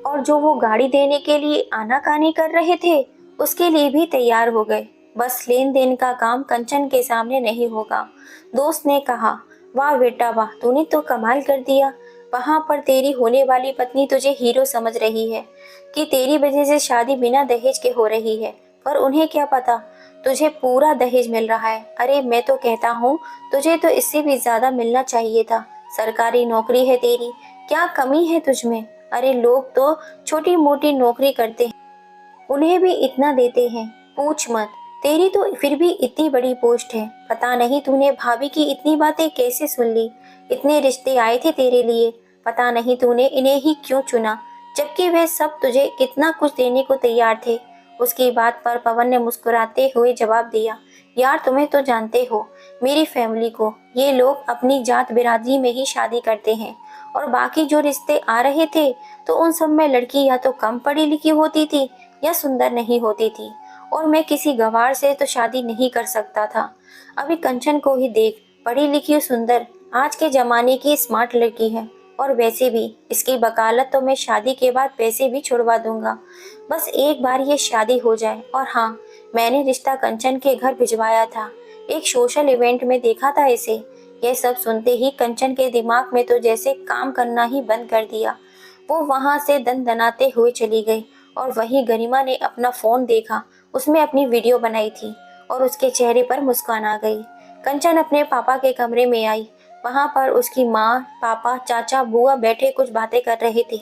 S1: और जो वो गाड़ी देने के लिए आनाकानी कर रहे थे उसके लिए भी तैयार हो गए। बस लेन देन का काम कंचन के सामने नहीं होगा। दोस्त ने कहा, वाह बेटा वाह, तूने तो कमाल कर दिया। वहां पर तेरी होने वाली पत्नी तुझे हीरो समझ रही है कि तेरी वजह से शादी बिना दहेज के हो रही है, पर उन्हें क्या पता तुझे पूरा दहेज मिल रहा है। अरे मैं तो कहता हूँ तुझे तो इससे भी ज्यादा मिलना चाहिए था। सरकारी नौकरी है तेरी, क्या कमी है तुझमें? अरे लोग तो छोटी मोटी नौकरी करते हैं, उन्हें भी इतना देते हैं। पूछ मत, तेरी तो फिर भी इतनी बड़ी पोस्ट है। पता नहीं तूने भाभी की इतनी बातें कैसे सुन ली। इतने रिश्ते आए थे तेरे लिए, पता नहीं तूने इन्हें ही क्यों चुना, जबकि वे सब तुझे कितना कुछ देने को तैयार थे। उसकी बात पर पवन ने मुस्कुराते हुए जवाब दिया, यार तुम्हें तो जानते हो मेरी फैमिली को, ये लोग अपनी जात बिरादरी में ही शादी करते हैं, और बाकी जो रिश्ते आ रहे थे तो उन सब में लड़की या तो कम पढ़ी लिखी होती थी या सुंदर नहीं होती थी, और मैं किसी गंवार से तो शादी नहीं कर सकता था। अभी कंचन को ही देख, पढ़ी लिखी और सुंदर, आज के जमाने की स्मार्ट लड़की है। और वैसे भी इसकी वकालत तो मैं शादी के बाद पैसे भी छुड़वा दूंगा, बस एक बार ये शादी हो जाए। और हाँ, मैंने रिश्ता कंचन के घर भिजवाया था, एक सोशल इवेंट में देखा था इसे। यह सब सुनते ही कंचन के दिमाग में तो जैसे काम करना ही बंद कर दिया। वो वहां से दनदनाते हुए चली गई, और वहीं गरिमा ने अपना फोन देखा, उसमें अपनी वीडियो बनाई थी, और उसके चेहरे पर मुस्कान आ गई। कंचन अपने पापा के कमरे में आई। वहां पर उसकी माँ, पापा, चाचा, बुआ बैठे कुछ बातें कर रहे थे।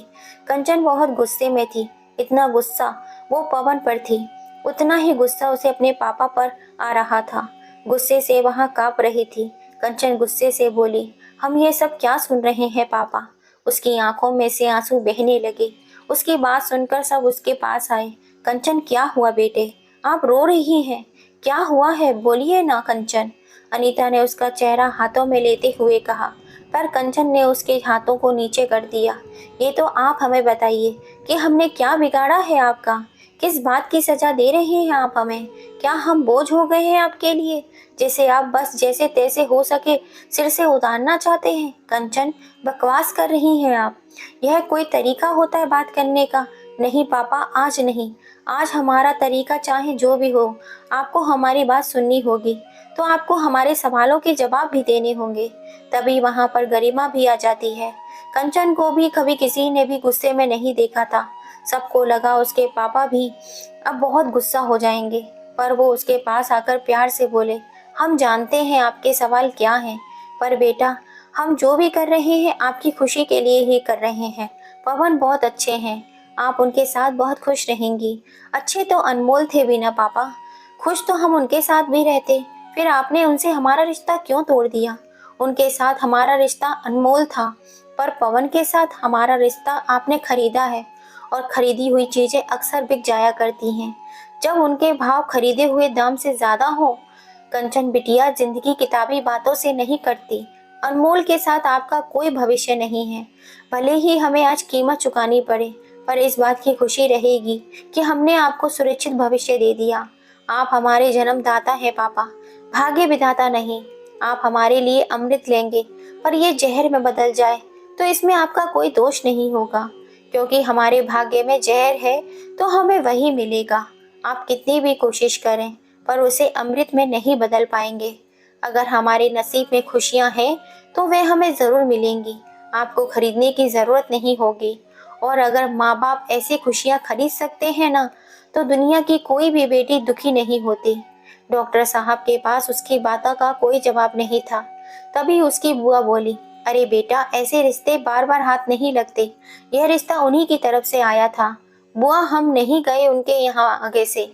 S1: कंचन बहुत गुस्से में थी, इतना गुस्सा वो पवन पर थी, उतना ही गुस्सा उसे अपने पापा पर आ रहा था। गुस्से से वहां कांप रही थी। कंचन गुस्से से बोली, हम ये सब क्या सुन रहे हैं पापा? उसकी आंखों में से आंसू बहने लगे। उसकी बात सुनकर सब उसके पास आए। कंचन क्या हुआ बेटे, आप रो रही हैं? क्या हुआ है, बोलिए ना कंचन। अनीता ने उसका चेहरा हाथों में लेते हुए कहा, पर कंचन ने उसके हाथों को नीचे कर दिया। ये तो आप हमें बताइए कि हमने क्या बिगाड़ा है आपका? किस बात की सजा दे रहे हैं आप हमें? क्या हम बोझ हो गए हैं आपके लिए, जैसे आप बस जैसे तैसे हो सके सिर से उतारना चाहते हैं? कंचन, बकवास कर रही हैं आप। यह कोई तरीका होता है बात करने का? नहीं पापा, आज नहीं। आज हमारा तरीका चाहे जो भी हो, आपको हमारी बात सुननी होगी, तो आपको हमारे सवालों के जवाब भी देने होंगे। तभी वहां पर गरिमा भी आ जाती है। कंचन को भी कभी किसी ने भी गुस्से में नहीं देखा था। सबको लगा उसके पापा भी अब बहुत गुस्सा हो जाएंगे, पर वो उसके पास आकर प्यार से बोले, हम जानते हैं आपके सवाल क्या हैं, पर बेटा हम जो भी कर रहे हैं आपकी खुशी के लिए ही कर रहे हैं। पवन बहुत अच्छे हैं, आप उनके साथ बहुत खुश रहेंगी। अच्छे तो अनमोल थे भी ना पापा, खुश तो हम उनके साथ भी रहते, फिर आपने उनसे हमारा रिश्ता क्यों तोड़ दिया? उनके साथ हमारा रिश्ता अनमोल था, पर पवन के साथ हमारा रिश्ता आपने खरीदा है, और खरीदी हुई चीजें अक्सर बिक जाया करती हैं जब उनके भाव खरीदे हुए दाम से ज्यादा हो। कंचन बिटिया, जिंदगी किताबी बातों से नहीं कटती। अनमोल के साथ आपका कोई भविष्य नहीं है। भले ही हमें आज कीमत चुकानी पड़े, पर इस बात की खुशी रहेगी कि हमने आपको सुरक्षित भविष्य दे दिया। आप हमारे जन्मदाता हैं पापा, भाग्य विधाता नहीं। आप हमारे लिए अमृत लेंगे, पर यह जहर में बदल जाए तो इसमें आपका कोई दोष नहीं होगा, क्योंकि हमारे भाग्य में जहर है तो हमें वही मिलेगा। आप कितनी भी कोशिश करें, पर उसे अमृत में नहीं बदल पाएंगे। अगर हमारे नसीब में खुशियां हैं तो वे हमें जरूर मिलेंगी, आपको खरीदने की जरूरत नहीं होगी। और अगर माँ बाप ऐसी खुशियां खरीद सकते हैं ना, तो दुनिया की कोई भी बेटी दुखी नहीं होती। डॉक्टर साहब के पास उसकी बातों का कोई जवाब नहीं था। तभी उसकी बुआ बोली, अरे बेटा, ऐसे रिश्ते बार बार हाथ नहीं लगते। यह रिश्ता उन्हीं की तरफ से आया था। बुआ, हम नहीं गए उनके यहाँ आगे से।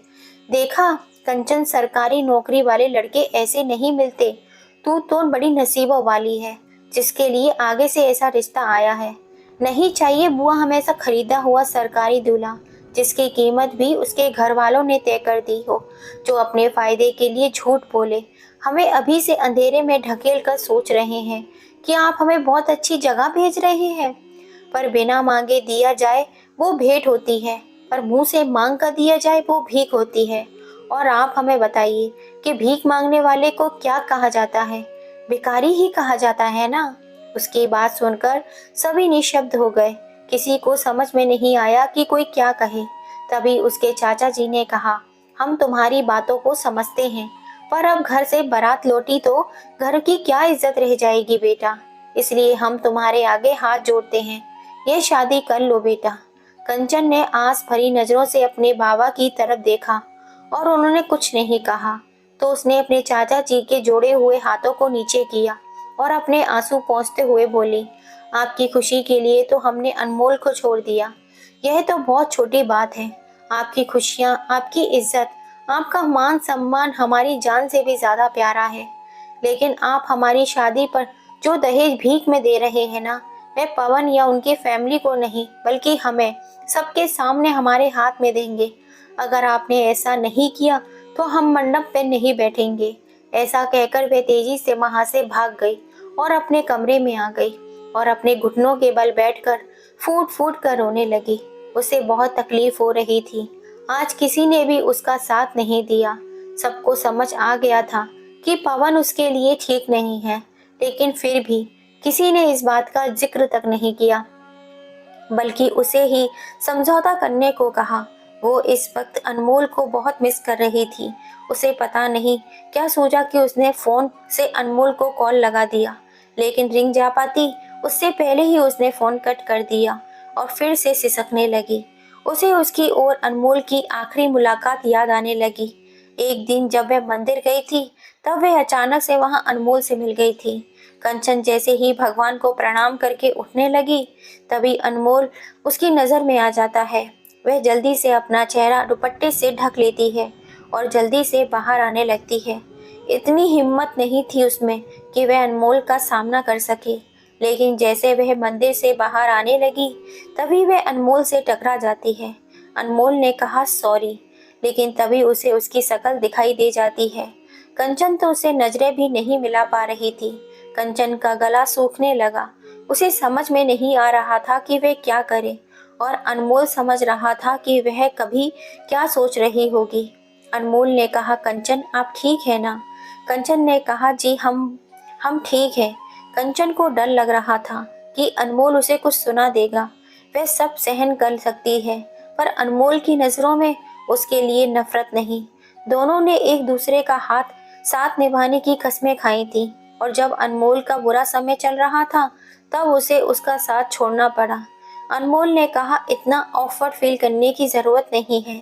S1: देखा कंचन, सरकारी नौकरी वाले लड़के ऐसे नहीं मिलते। तू तो बड़ी नसीबों वाली है जिसके लिए आगे से ऐसा रिश्ता आया है। नहीं चाहिए बुआ हमें ऐसा खरीदा हुआ सरकारी दूल्हा जिसकी कीमत भी उसके घर वालों ने तय कर दी हो, जो अपने फायदे के लिए झूठ बोले। हमें अभी से अंधेरे में ढकेल कर सोच रहे हैं कि आप हमें बहुत अच्छी जगह भेज रहे हैं, पर बिना मांगे दिया जाए वो भेंट होती है, पर मुंह से मांग कर दिया जाए वो भीख होती है। और आप हमें बताइए कि भीख मांगने वाले को क्या कहा जाता है? भिखारी ही कहा जाता है ना। उसकी बात सुनकर सभी निशब्द हो गए। किसी को समझ में नहीं आया कि कोई क्या कहे। तभी उसके चाचा जी ने कहा, हम तुम्हारी बातों को समझते हैं, पर अब घर से बारात लौटी तो घर की क्या इज्जत रह जाएगी बेटा। इसलिए हम तुम्हारे आगे हाथ जोड़ते हैं, ये शादी कर लो बेटा। कंचन ने आस भरी नजरों से अपने बाबा की तरफ देखा और उन्होंने कुछ नहीं कहा। तो उसने अपने चाचा जी के जोड़े हुए हाथों को नीचे किया और अपने आंसू पोंछते हुए बोली, आपकी खुशी के लिए तो हमने अनमोल को छोड़ दिया। यह तो बहुत छोटी बात है। आपकी खुशियाँ, आपकी इज्जत, आपका मान सम्मान हमारी जान से भी ज्यादा प्यारा है। लेकिन आप हमारी शादी पर जो दहेज भीख में दे रहे हैं ना, वह पवन या उनकी फैमिली को नहीं बल्कि हमें सबके सामने हमारे हाथ में देंगे। अगर आपने ऐसा नहीं किया तो हम मंडप पे नहीं बैठेंगे। ऐसा कहकर वे तेजी से वहां से भाग गई और अपने कमरे में आ गई और अपने घुटनों के बल बैठकर फूट फूट कर रोने लगी। उसे बहुत तकलीफ हो रही थी। आज किसी ने भी उसका साथ नहीं दिया। सबको समझ आ गया था कि पवन उसके लिए ठीक नहीं है, लेकिन फिर भी किसी ने इस बात का जिक्र तक नहीं किया, बल्कि उसे ही समझौता करने को कहा। वो इस वक्त अनमोल को बहुत मिस कर रही थी। उसे पता नहीं क्या सूझा कि उसने फोन से अनमोल को कॉल लगा दिया, लेकिन रिंग जा पाती उससे पहले ही उसने फोन कट कर दिया और फिर से सिसकने लगी। उसे उसकी और अनमोल की आखिरी मुलाकात याद आने लगी। एक दिन जब वह मंदिर गई थी तब वह अचानक से वहां अनमोल से मिल गई थी। कंचन जैसे ही भगवान को प्रणाम करके उठने लगी, तभी अनमोल उसकी नजर में आ जाता है। वह जल्दी से अपना चेहरा दुपट्टे से ढक लेती है और जल्दी से बाहर आने लगती है। इतनी हिम्मत नहीं थी उसमें कि वह अनमोल का सामना कर सके, लेकिन जैसे वह मंदिर से बाहर आने लगी तभी वह अनमोल से टकरा जाती है। अनमोल ने कहा सॉरी, लेकिन तभी उसे उसकी शक्ल दिखाई दे जाती है। कंचन तो उसे नजरें भी नहीं मिला पा रही थी। कंचन का गला सूखने लगा। उसे समझ में नहीं आ रहा था कि वह क्या करे, और अनमोल समझ रहा था कि वह कभी क्या सोच रही होगी। अनमोल ने कहा, कंचन आप ठीक है ना? कंचन ने कहा, जी हम ठीक हैं। कंचन को डर लग रहा था कि अनमोल उसे कुछ सुना देगा। वह सब सहन कर सकती है, पर अनमोल की नजरों में उसके लिए नफरत नहीं। दोनों ने एक दूसरे का हाथ साथ निभाने की कस्में खाई थी, और जब अनमोल का बुरा समय चल रहा था तब उसे उसका साथ छोड़ना पड़ा। अनमोल ने कहा, इतना ऑफवर्ड फील करने की जरूरत नहीं है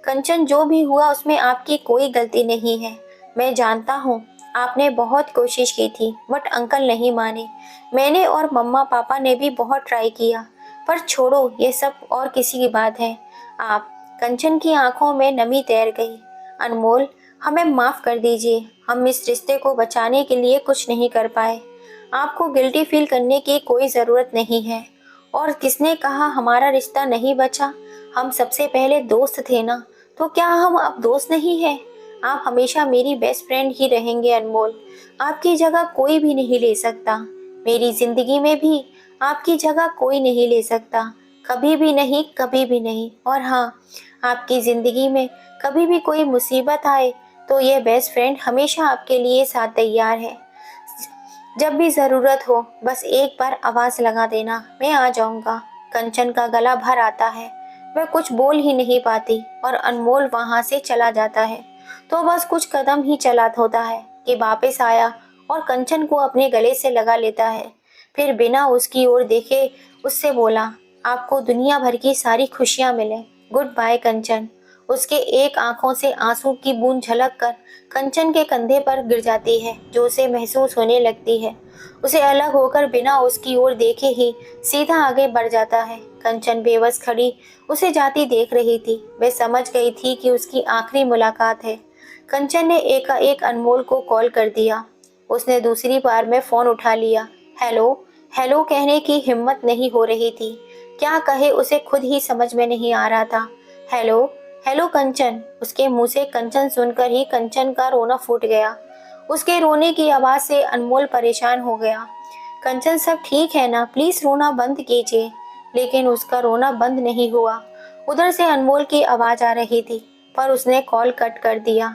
S1: कंचन, जो भी हुआ उसमें आपकी कोई गलती नहीं है। मैं जानता हूँ आपने बहुत कोशिश की थी, बट अंकल नहीं माने। मैंने और मम्मा पापा ने भी बहुत ट्राई किया, पर छोड़ो ये सब और किसी की बात है। आप कंचन की आंखों में नमी तैर गई। अनमोल, हमें माफ कर दीजिए, हम इस रिश्ते को बचाने के लिए कुछ नहीं कर पाए। आपको गिल्टी फील करने की कोई ज़रूरत नहीं है। और किसने कहा हमारा रिश्ता नहीं बचा? हम सबसे पहले दोस्त थे ना, तो क्या हम अब दोस्त नहीं हैं? आप हमेशा मेरी बेस्ट फ्रेंड ही रहेंगे अनमोल। आपकी जगह कोई भी नहीं ले सकता। मेरी जिंदगी में भी आपकी जगह कोई नहीं ले सकता, कभी भी नहीं, कभी भी नहीं। और हाँ, आपकी जिंदगी में कभी भी कोई मुसीबत आए तो ये बेस्ट फ्रेंड हमेशा आपके लिए साथ तैयार है। जब भी जरूरत हो बस एक बार आवाज लगा देना, मैं आ जाऊंगा। कंचन का गला भर आता है, वह कुछ बोल ही नहीं पाती और अनमोल वहां से चला जाता है। तो बस कुछ कदम ही चला होता है कि वापस आया और कंचन को अपने गले से लगा लेता है। फिर बिना उसकी ओर देखे उससे बोला, आपको दुनिया भर की सारी खुशियां मिले। गुड बाय कंचन। उसके एक आंखों से आंसू की बूंद झलक कर कंचन के कंधे पर गिर जाती है, जो उसे महसूस होने लगती है। उसे अलग होकर बिना उसकी ओर देखे ही सीधा आगे बढ़ जाता है। कंचन बेबस खड़ी उसे जाती देख रही थी। वह समझ गई थी कि उसकी आखिरी मुलाकात है। कंचन ने एकाएक अनमोल को कॉल कर दिया। उसने दूसरी बार में फोन उठा लिया। हेलो हेलो कहने की हिम्मत नहीं हो रही थी। क्या कहे उसे खुद ही समझ में नहीं आ रहा था। हेलो हेलो कंचन। उसके मुंह से कंचन सुनकर ही कंचन का रोना फूट गया। उसके रोने की आवाज से अनमोल परेशान हो गया। कंचन सब ठीक है ना, प्लीज रोना बंद कीजिए। लेकिन उसका रोना बंद नहीं हुआ। उधर से अनमोल की आवाज आ रही थी, पर उसने कॉल कट कर दिया।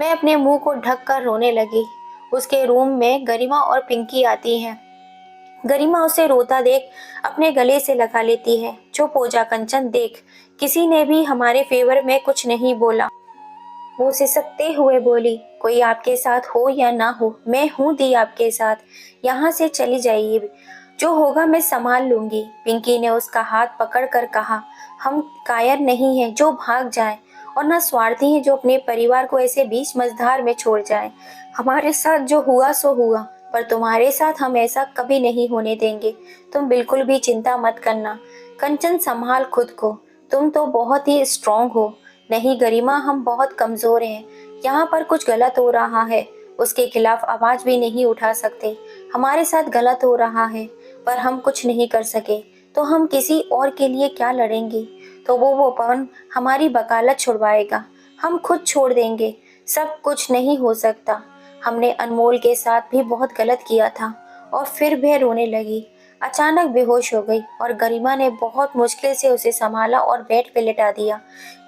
S1: मैं अपने मुंह को ढक कर रोने लगी। उसके रूम में गरिमा और पिंकी आती हैं। गरिमा उसे रोता देख अपने गले से लगा लेती है। चुप हो जा कंचन, देख किसी ने भी हमारे फेवर में कुछ नहीं बोला। वो सिसकते हुए बोली, कोई आपके साथ हो या ना हो, मैं हूँ दी आपके साथ। यहाँ से चली जाइए, जो होगा मैं संभाल लूंगी। पिंकी ने उसका हाथ पकड़ कर कहा, हम कायर नहीं हैं जो भाग जाएं, और न स्वार्थी हैं जो अपने परिवार को ऐसे बीच मझधार में छोड़ जाएं। हमारे साथ जो हुआ सो हुआ, पर तुम्हारे साथ हम ऐसा कभी नहीं होने देंगे। तुम बिल्कुल भी चिंता मत करना। कंचन संभाल खुद को, तुम तो बहुत ही स्ट्रांग हो। नहीं गरिमा, हम बहुत कमजोर हैं। यहाँ पर कुछ गलत हो रहा है, उसके खिलाफ आवाज भी नहीं उठा सकते। हमारे साथ गलत हो रहा है, पर हम कुछ नहीं कर सके, तो हम किसी और के लिए क्या लड़ेंगे। तो वो पवन हमारी वकालत छुड़वाएगा, हम खुद छोड़ देंगे। सब कुछ नहीं हो सकता। हमने अनमोल के साथ भी बहुत गलत किया था। और फिर वह रोने लगी, अचानक बेहोश हो गई और गरिमा ने बहुत मुश्किल से उसे संभाला और बेड पे लिटा दिया।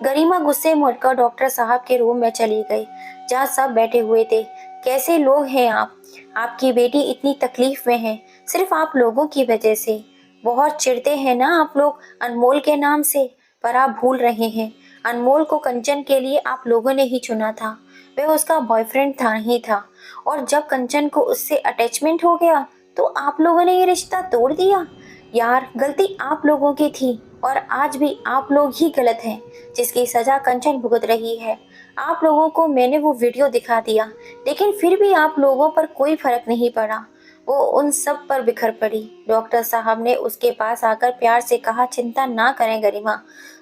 S1: गरिमा गुस्से में उठकर डॉक्टर साहब के रूम में चली गई, जहाँ सब बैठे हुए थे। कैसे लोग हैं आप? आपकी बेटी इतनी तकलीफ में है, सिर्फ आप लोगों की वजह से। बहुत चिढ़ते हैं ना आप लोग अनमोल के नाम से, पर आप भूल रहे हैं अनमोल को कंचन के लिए आप लोगों ने ही चुना था। वह उसका बॉयफ्रेंड था ही था, और जब कंचन को उससे अटैचमेंट हो गया तो आप लोगों ने ये रिश्ता तोड़ दिया। यार गलती आप लोगों की थी, और आज भी आप लोग ही गलत हैं, जिसकी सजा कंचन भुगत रही है। आप लोगों को मैंने वो वीडियो दिखा दिया, लेकिन फिर भी आप लोगों पर कोई फर्क नहीं पड़ा। वो उन सब पर बिखर पड़ी। डॉक्टर साहब ने उसके पास आकर प्यार से कहा, चिंता ना करें गरिमा,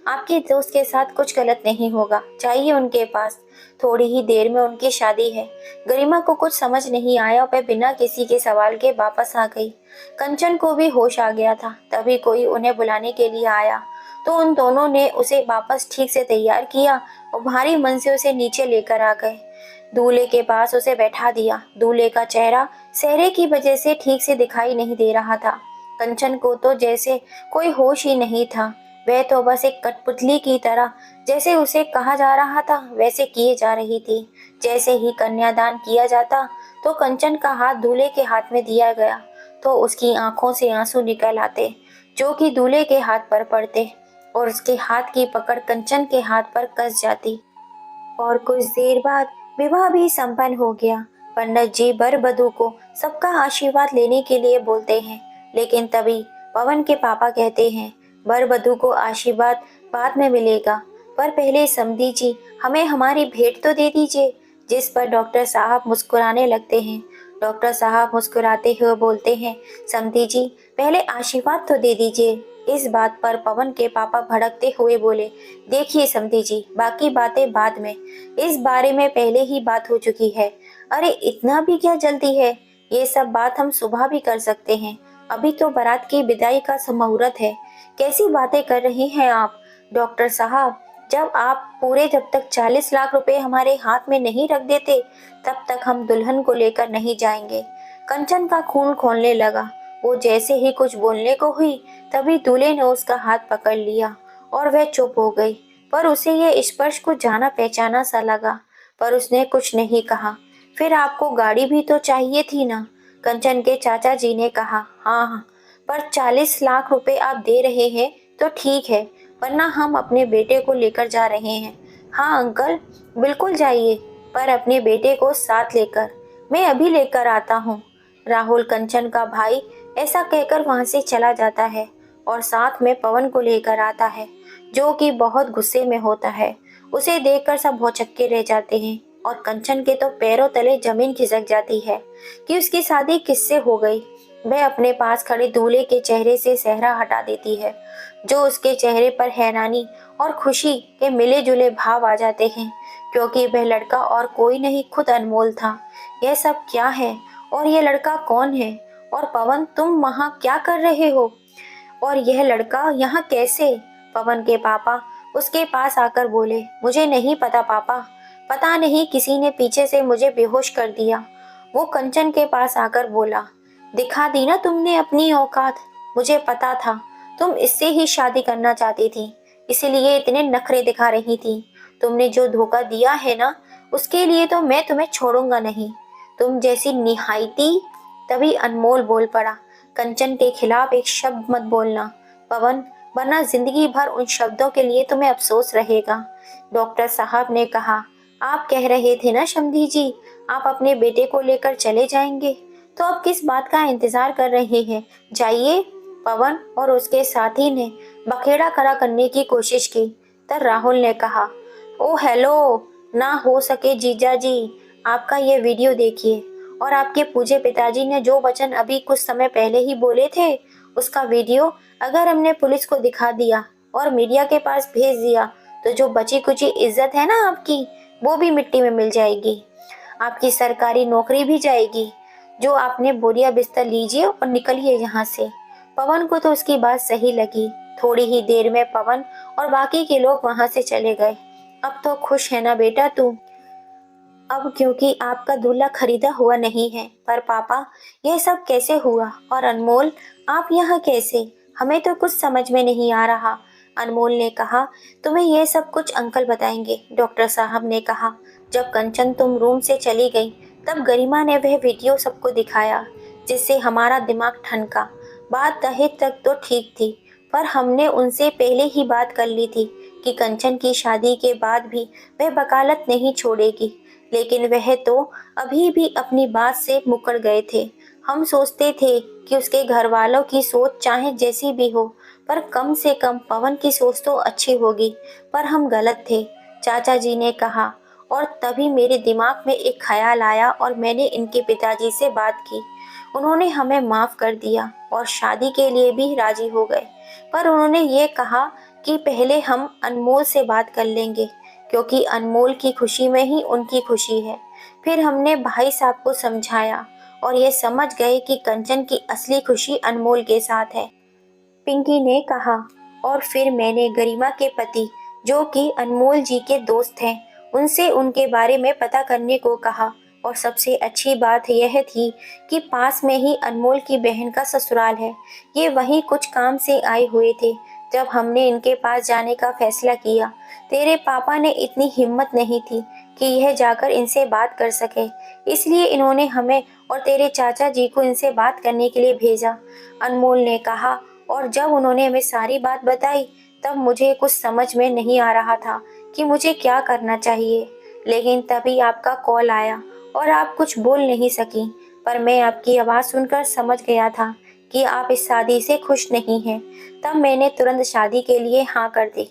S1: आपके दोस्त के साथ कुछ गलत नहीं होगा, जाइए उनके पास। थोड़ी ही देर में उनकी शादी है। गरिमा को कुछ समझ नहीं आया, वह बिना किसी के सवाल के वापस आ गई। कंचन को भी होश आ गया था। तभी कोई उन्हें बुलाने के लिए आया, तो उन दोनों ने उसे वापस ठीक से तैयार किया और भारी मन से उसे नीचे लेकर आ गए। दूल्हे के पास उसे बैठा दिया। दूल्हे का चेहरा सहरे की वजह से ठीक से दिखाई नहीं दे रहा था। कंचन को तो जैसे कोई होश ही नहीं था। वह तो बस एक कठपुतली की तरह, जैसे उसे कहा जा रहा था वैसे किए जा रही थी। जैसे ही कन्यादान किया जाता तो कंचन का हाथ दूल्हे के हाथ में दिया गया, तो उसकी आंखों से आंसू निकल आते, जो कि दूल्हे के हाथ पर पड़ते और उसके हाथ की पकड़ कंचन के हाथ पर कस जाती। और कुछ देर बाद विवाह भी संपन्न हो गया। पंडित जी वर वधू को सबका आशीर्वाद लेने के लिए बोलते हैं, लेकिन तभी पवन के पापा कहते हैं, वर वधू को आशीर्वाद बाद में मिलेगा, पर पहले समधी जी हमें हमारी भेंट तो दे दीजिए। जिस पर डॉक्टर साहब मुस्कुराने लगते हैं। डॉक्टर साहब मुस्कुराते हुए बोलते हैं, समधी जी पहले आशीर्वाद तो दे दीजिए। इस बात पर पवन के पापा भड़कते हुए बोले, देखिए समधी जी, बाकी बातें बाद में, इस बारे में पहले ही बात हो चुकी है। अरे इतना भी क्या जल्दी है, ये सब बात हम सुबह भी कर सकते हैं, अभी तो बारात की विदाई का मुहूर्त है। कैसी बातें कर रही हैं आप डॉक्टर साहब? जब तक 40 लाख रुपए हमारे हाथ में नहीं रख देते, तब तक हम दुल्हन को लेकर नहीं जाएंगे। कंचन का खून खौलने लगा। वो जैसे ही कुछ बोलने को हुई, तभी दूल्हे ने उसका हाथ पकड़ लिया और वह चुप हो गई। पर उसे ये स्पर्श को जाना पहचाना सा लगा, पर उसने कुछ नहीं कहा। फिर आपको गाड़ी भी तो चाहिए थी ना? कंचन के चाचा जी ने कहा। हाँ हाँ, पर 40 लाख रुपए आप दे रहे हैं तो ठीक है, वरना हम अपने बेटे को लेकर जा रहे हैं। हाँ अंकल, बिल्कुल जाइए, पर अपने बेटे को साथ लेकर। मैं अभी लेकर आता हूँ। राहुल कंचन का भाई ऐसा कहकर वहां से चला जाता है और साथ में पवन को लेकर आता है, जो कि बहुत गुस्से में होता है उसे देखकर सब भौचक्के रह जाते हैं और कंचन के तो पैरों तले जमीन खिसक जाती है कि उसकी शादी किससे हो गई। वह अपने पास खड़े दूल्हे के चेहरे से सेहरा हटा देती है, जो उसके चेहरे पर हैरानी और खुशी के मिले जुले भाव आ जाते हैं, क्योंकि वह लड़का और कोई नहीं, खुद अनमोल था। यह सब क्या है और यह लड़का कौन है? और पवन, तुम वहाँ क्या कर रहे हो? और यह लड़का यहाँ कैसे? पवन के पापा उसके पास आकर बोले, मुझे नहीं पता पापा, पता नहीं किसी ने पीछे से मुझे बेहोश कर दिया। वो कंचन के पास आकर बोला, दिखा दी ना तुमने अपनी औकात। मुझे पता था तुम इससे ही शादी करना चाहती थी, इसीलिए इतने नखरे दिखा रही थी। तुमने जो धोखा दिया है ना, उसके लिए तो मैं तुम्हें छोड़ूंगा नहीं, तुम जैसी निहायती। तभी अनमोल बोल पड़ा, कंचन के खिलाफ एक शब्द मत बोलना पवन, वरना जिंदगी भर उन शब्दों के लिए तुम्हें अफसोस रहेगा। डॉक्टर साहब ने कहा, आप कह रहे थे ना समधी जी, आप अपने बेटे को लेकर चले जाएंगे, तो अब किस बात का इंतजार कर रहे हैं? जाइए। पवन और उसके साथी ने बखेड़ा खड़ा करने की कोशिश की, तब राहुल ने कहा, ओ हेलो, ना हो सके जीजा जी, आपका ये वीडियो देखिए और आपके पूजे पिताजी ने जो वचन अभी कुछ समय पहले ही बोले थे, उसका वीडियो अगर हमने पुलिस को दिखा दिया और मीडिया के पास भेज दिया, तो जो बची कुची इज्जत है ना आपकी, वो भी मिट्टी में मिल जाएगी। आपकी सरकारी नौकरी भी जाएगी। जो आपने बोरिया बिस्तर लीजिए और निकलिए यहाँ से। पवन को तो उसकी बात सही लगी। थोड़ी ही देर में पवन और बाकी के लोग वहां से चले गए। अब तो खुश है ना बेटा तू? अब क्योंकि आपका दूल्हा खरीदा हुआ नहीं है। पर पापा, यह सब कैसे हुआ? और अनमोल, आप यहाँ कैसे? हमें तो कुछ समझ में नहीं आ रहा। अनमोल ने कहा, तुम्हें यह सब कुछ अंकल बताएंगे। डॉक्टर साहब ने कहा, जब कंचन तुम रूम से चली गई, तब गरिमा ने वह वीडियो सबको दिखाया, जिससे हमारा दिमाग ठनका। बात दहेज तक तो ठीक थी, पर हमने उनसे पहले ही बात कर ली थी कि कंचन की शादी के बाद भी वह वकालत नहीं छोड़ेगी। लेकिन वह तो अभी भी अपनी बात से मुकर गए थे। हम सोचते थे कि उसके घर वालों की सोच चाहे जैसी भी हो, पर कम से कम पवन की सोच तो अच्छी होगी। पर हम गलत थे, चाचा जी ने कहा। और तभी मेरे दिमाग में एक ख्याल आया और मैंने इनके पिताजी से बात की। उन्होंने हमें माफ कर दिया और शादी के लिए भी राजी हो गए। पर उन्होंने ये कहा कि पहले हम अनमोल से बात कर लेंगे, क्योंकि अनमोल की खुशी में ही उनकी खुशी है। फिर हमने भाई साहब को समझाया और ये समझ गए कि कंचन की असली खुशी अनमोल के साथ है। पिंकी ने कहा, और फिर मैंने गरिमा के पति, जो कि अनमोल जी के दोस्त हैं, उनसे उनके बारे में पता करने को कहा। और सबसे अच्छी बात यह थी कि पास में ही अनमोल की बहन का ससुराल है। ये वहीं कुछ काम से आए हुए थे। जब हमने इनके पास जाने का फैसला किया, तेरे पापा ने इतनी हिम्मत नहीं थी कि यह जाकर इनसे बात कर सके, इसलिए इन्होंने हमें और तेरे चाचा जी को इनसे बात करने के लिए भेजा। अनमोल ने कहा, और जब उन्होंने हमें सारी बात बताई, तब मुझे कुछ समझ में नहीं आ रहा था कि मुझे क्या करना चाहिए। लेकिन तभी आपका कॉल आया और आप कुछ बोल नहीं सकी, पर मैं आपकी आवाज़ सुनकर समझ गया था कि आप इस शादी से खुश नहीं हैं। तब मैंने तुरंत शादी के लिए हाँ कर दी।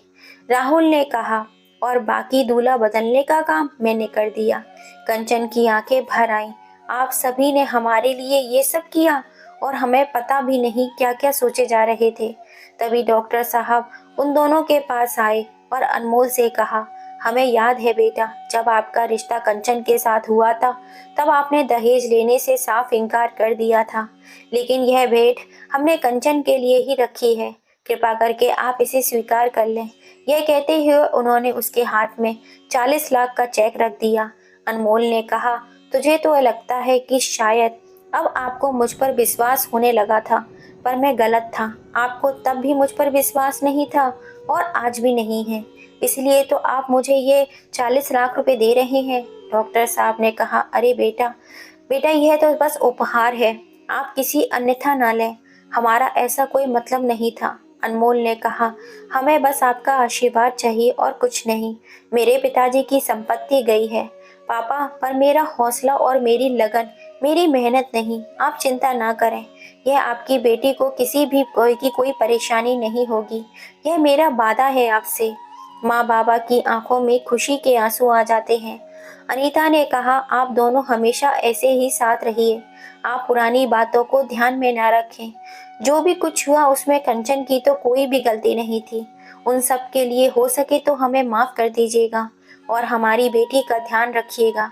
S1: राहुल ने कहा, और बाकी दूल्हा बदलने का काम मैंने कर दिया। कंचन की आंखें भर आईं। आप सभी ने हमारे लिए ये सब किया और हमें पता भी नहीं क्या क्या सोचे जा रहे थे। तभी डॉक्टर साहब उन दोनों के पास आए और अनमोल से कहा, हमें याद है बेटा, जब आपका रिश्ता कंचन के साथ हुआ था, तब आपने दहेज लेने से साफ इनकार कर दिया था। लेकिन यह भेंट हमने कंचन के लिए ही रखी है, कृपा करके आप इसे स्वीकार कर लें। यह कहते हुए उन्होंने उसके हाथ में 40 लाख का चेक रख दिया। अनमोल ने कहा, तुझे तो लगता है कि शायद अब आपको मुझ पर विश्वास होने लगा था, पर मैं गलत था। आपको तब भी मुझ पर विश्वास नहीं था और आज भी नहीं है, इसलिए तो आप मुझे ये 40 लाख रुपए दे रहे हैं। डॉक्टर साहब ने कहा, अरे बेटा बेटा, यह तो बस उपहार है, आप किसी अन्यथा ना लें, हमारा ऐसा कोई मतलब नहीं था। अनमोल ने कहा, हमें बस आपका आशीर्वाद चाहिए और कुछ नहीं। मेरे पिताजी की संपत्ति गई है पापा, पर मेरा हौसला और मेरी लगन, मेरी मेहनत नहीं। आप चिंता ना करें, यह आपकी बेटी को किसी भी कोई परेशानी नहीं होगी। यह मेरा वादा है आपसे। माँ बाबा की आंखों में खुशी के आंसू आ जाते हैं। अनीता ने कहा, आप दोनों हमेशा ऐसे ही साथ रहिए। आप पुरानी बातों को ध्यान में ना रखें। जो भी कुछ हुआ उसमें कंचन की तो कोई भी गलती नहीं थी। उन सब के लिए हो सके तो हमें माफ कर दीजिएगा और हमारी बेटी का ध्यान रखिएगा।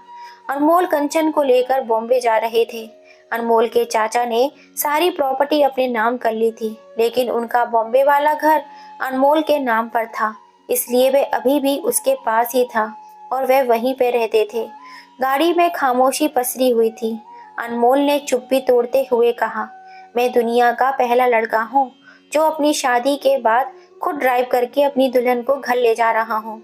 S1: अनमोल कंचन को लेकर बॉम्बे जा रहे थे। अनमोल के चाचा ने सारी प्रॉपर्टी अपने नाम कर ली थी, लेकिन उनका बॉम्बे वाला घर अनमोल के नाम पर था, इसलिए वे अभी भी उसके पास ही था और वह वहीं पे रहते थे। गाड़ी में खामोशी पसरी हुई थी। अनमोल ने चुप्पी तोड़ते हुए कहा, मैं दुनिया का पहला लड़का हूँ जो अपनी शादी के बाद खुद ड्राइव करके अपनी दुल्हन को घर ले जा रहा हूँ।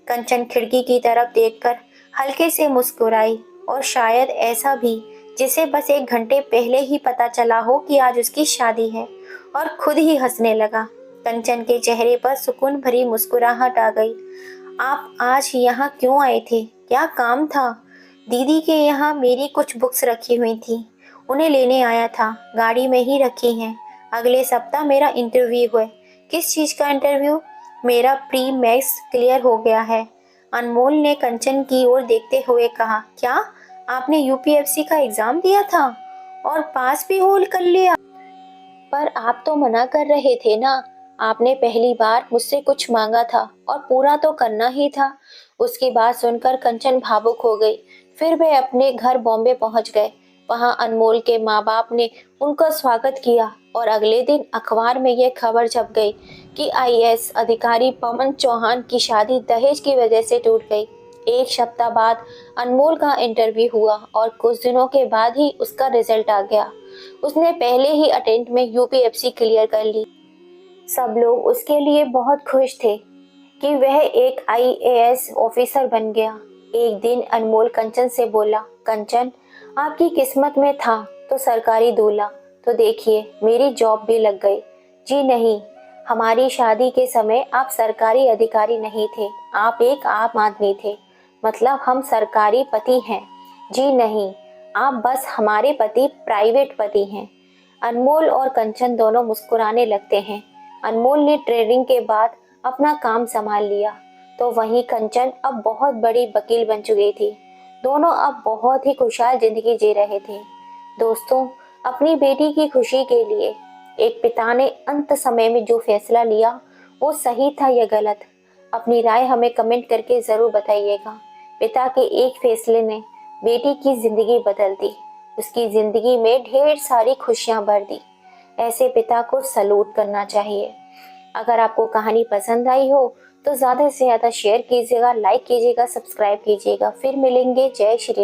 S1: कंचन खिड़की की तरफ देखकर हल्के से मुस्कुराई, और शायद ऐसा भी जिसे बस 1 घंटे पहले ही पता चला हो कि आज उसकी शादी है, और खुद ही हंसने लगा। कंचन के चेहरे पर सुकून भरी मुस्कुराहट आ गई। आप आज यहाँ क्यों आए थे? क्या काम था? दीदी के यहाँ मेरी कुछ बुक्स रखी हुई थी, उन्हें लेने आया था। गाड़ी में ही रखी हैं। अगले सप्ताह मेरा इंटरव्यू है। किस चीज़ का इंटरव्यू? मेरा प्री मैथ्स क्लियर हो गया है। अनमोल ने कंचन की ओर देखते हुए कहा, क्या आपने यूपीएससी का एग्जाम दिया था और पास भी होल कर लिया? पर आप तो मना कर रहे थे ना। आपने पहली बार मुझसे कुछ मांगा था और पूरा तो करना ही था। उसकी बात सुनकर कंचन भावुक हो गई। फिर वे अपने घर बॉम्बे पहुंच गए। वहां अनमोल के माँ बाप ने उनका स्वागत किया और अगले दिन अखबार में यह खबर छप गई कि आईएएस अधिकारी पवन चौहान की शादी दहेज की वजह से टूट गई। 1 सप्ताह बाद अनमोल का इंटरव्यू हुआ और कुछ दिनों के बाद ही उसका रिजल्ट आ गया। उसने पहले ही अटेम्प्ट में यूपीएससी क्लियर कर ली। सब लोग उसके लिए बहुत खुश थे कि वह एक आईएएस ऑफिसर बन गया। एक दिन अनमोल कंचन से बोला, कंचन, आपकी किस्मत में था तो सरकारी दूल्हा, तो देखिए मेरी जॉब भी लग गई। जी नहीं, हमारी शादी के समय आप सरकारी अधिकारी नहीं थे, आप एक आम आदमी थे। मतलब हम सरकारी पति हैं। जी नहीं, आप बस हमारे पति प्राइवेट पति हैं। अनमोल और कंचन दोनों मुस्कुराने लगते हैं। अनमोल ने ट्रेनिंग के बाद अपना काम संभाल लिया, तो वहीं कंचन अब बहुत बड़ी वकील बन चुकी थी। दोनों अब बहुत ही खुशहाल जिंदगी जी रहे थे। दोस्तों, अपनी बेटी की खुशी के लिए एक पिता ने अंत समय में जो फैसला लिया, वो सही था या गलत? अपनी राय हमें कमेंट करके जरूर बताइएगा। पिता के एक फैसले ने बेटी की जिंदगी बदल दी, उसकी जिंदगी में ढेर सारी खुशियां भर दी। ऐसे पिता को सलूट करना चाहिए। अगर आपको कहानी पसंद आई हो तो ज़्यादा से ज़्यादा शेयर कीजिएगा, लाइक कीजिएगा, सब्सक्राइब कीजिएगा। फिर मिलेंगे। जय श्री राम।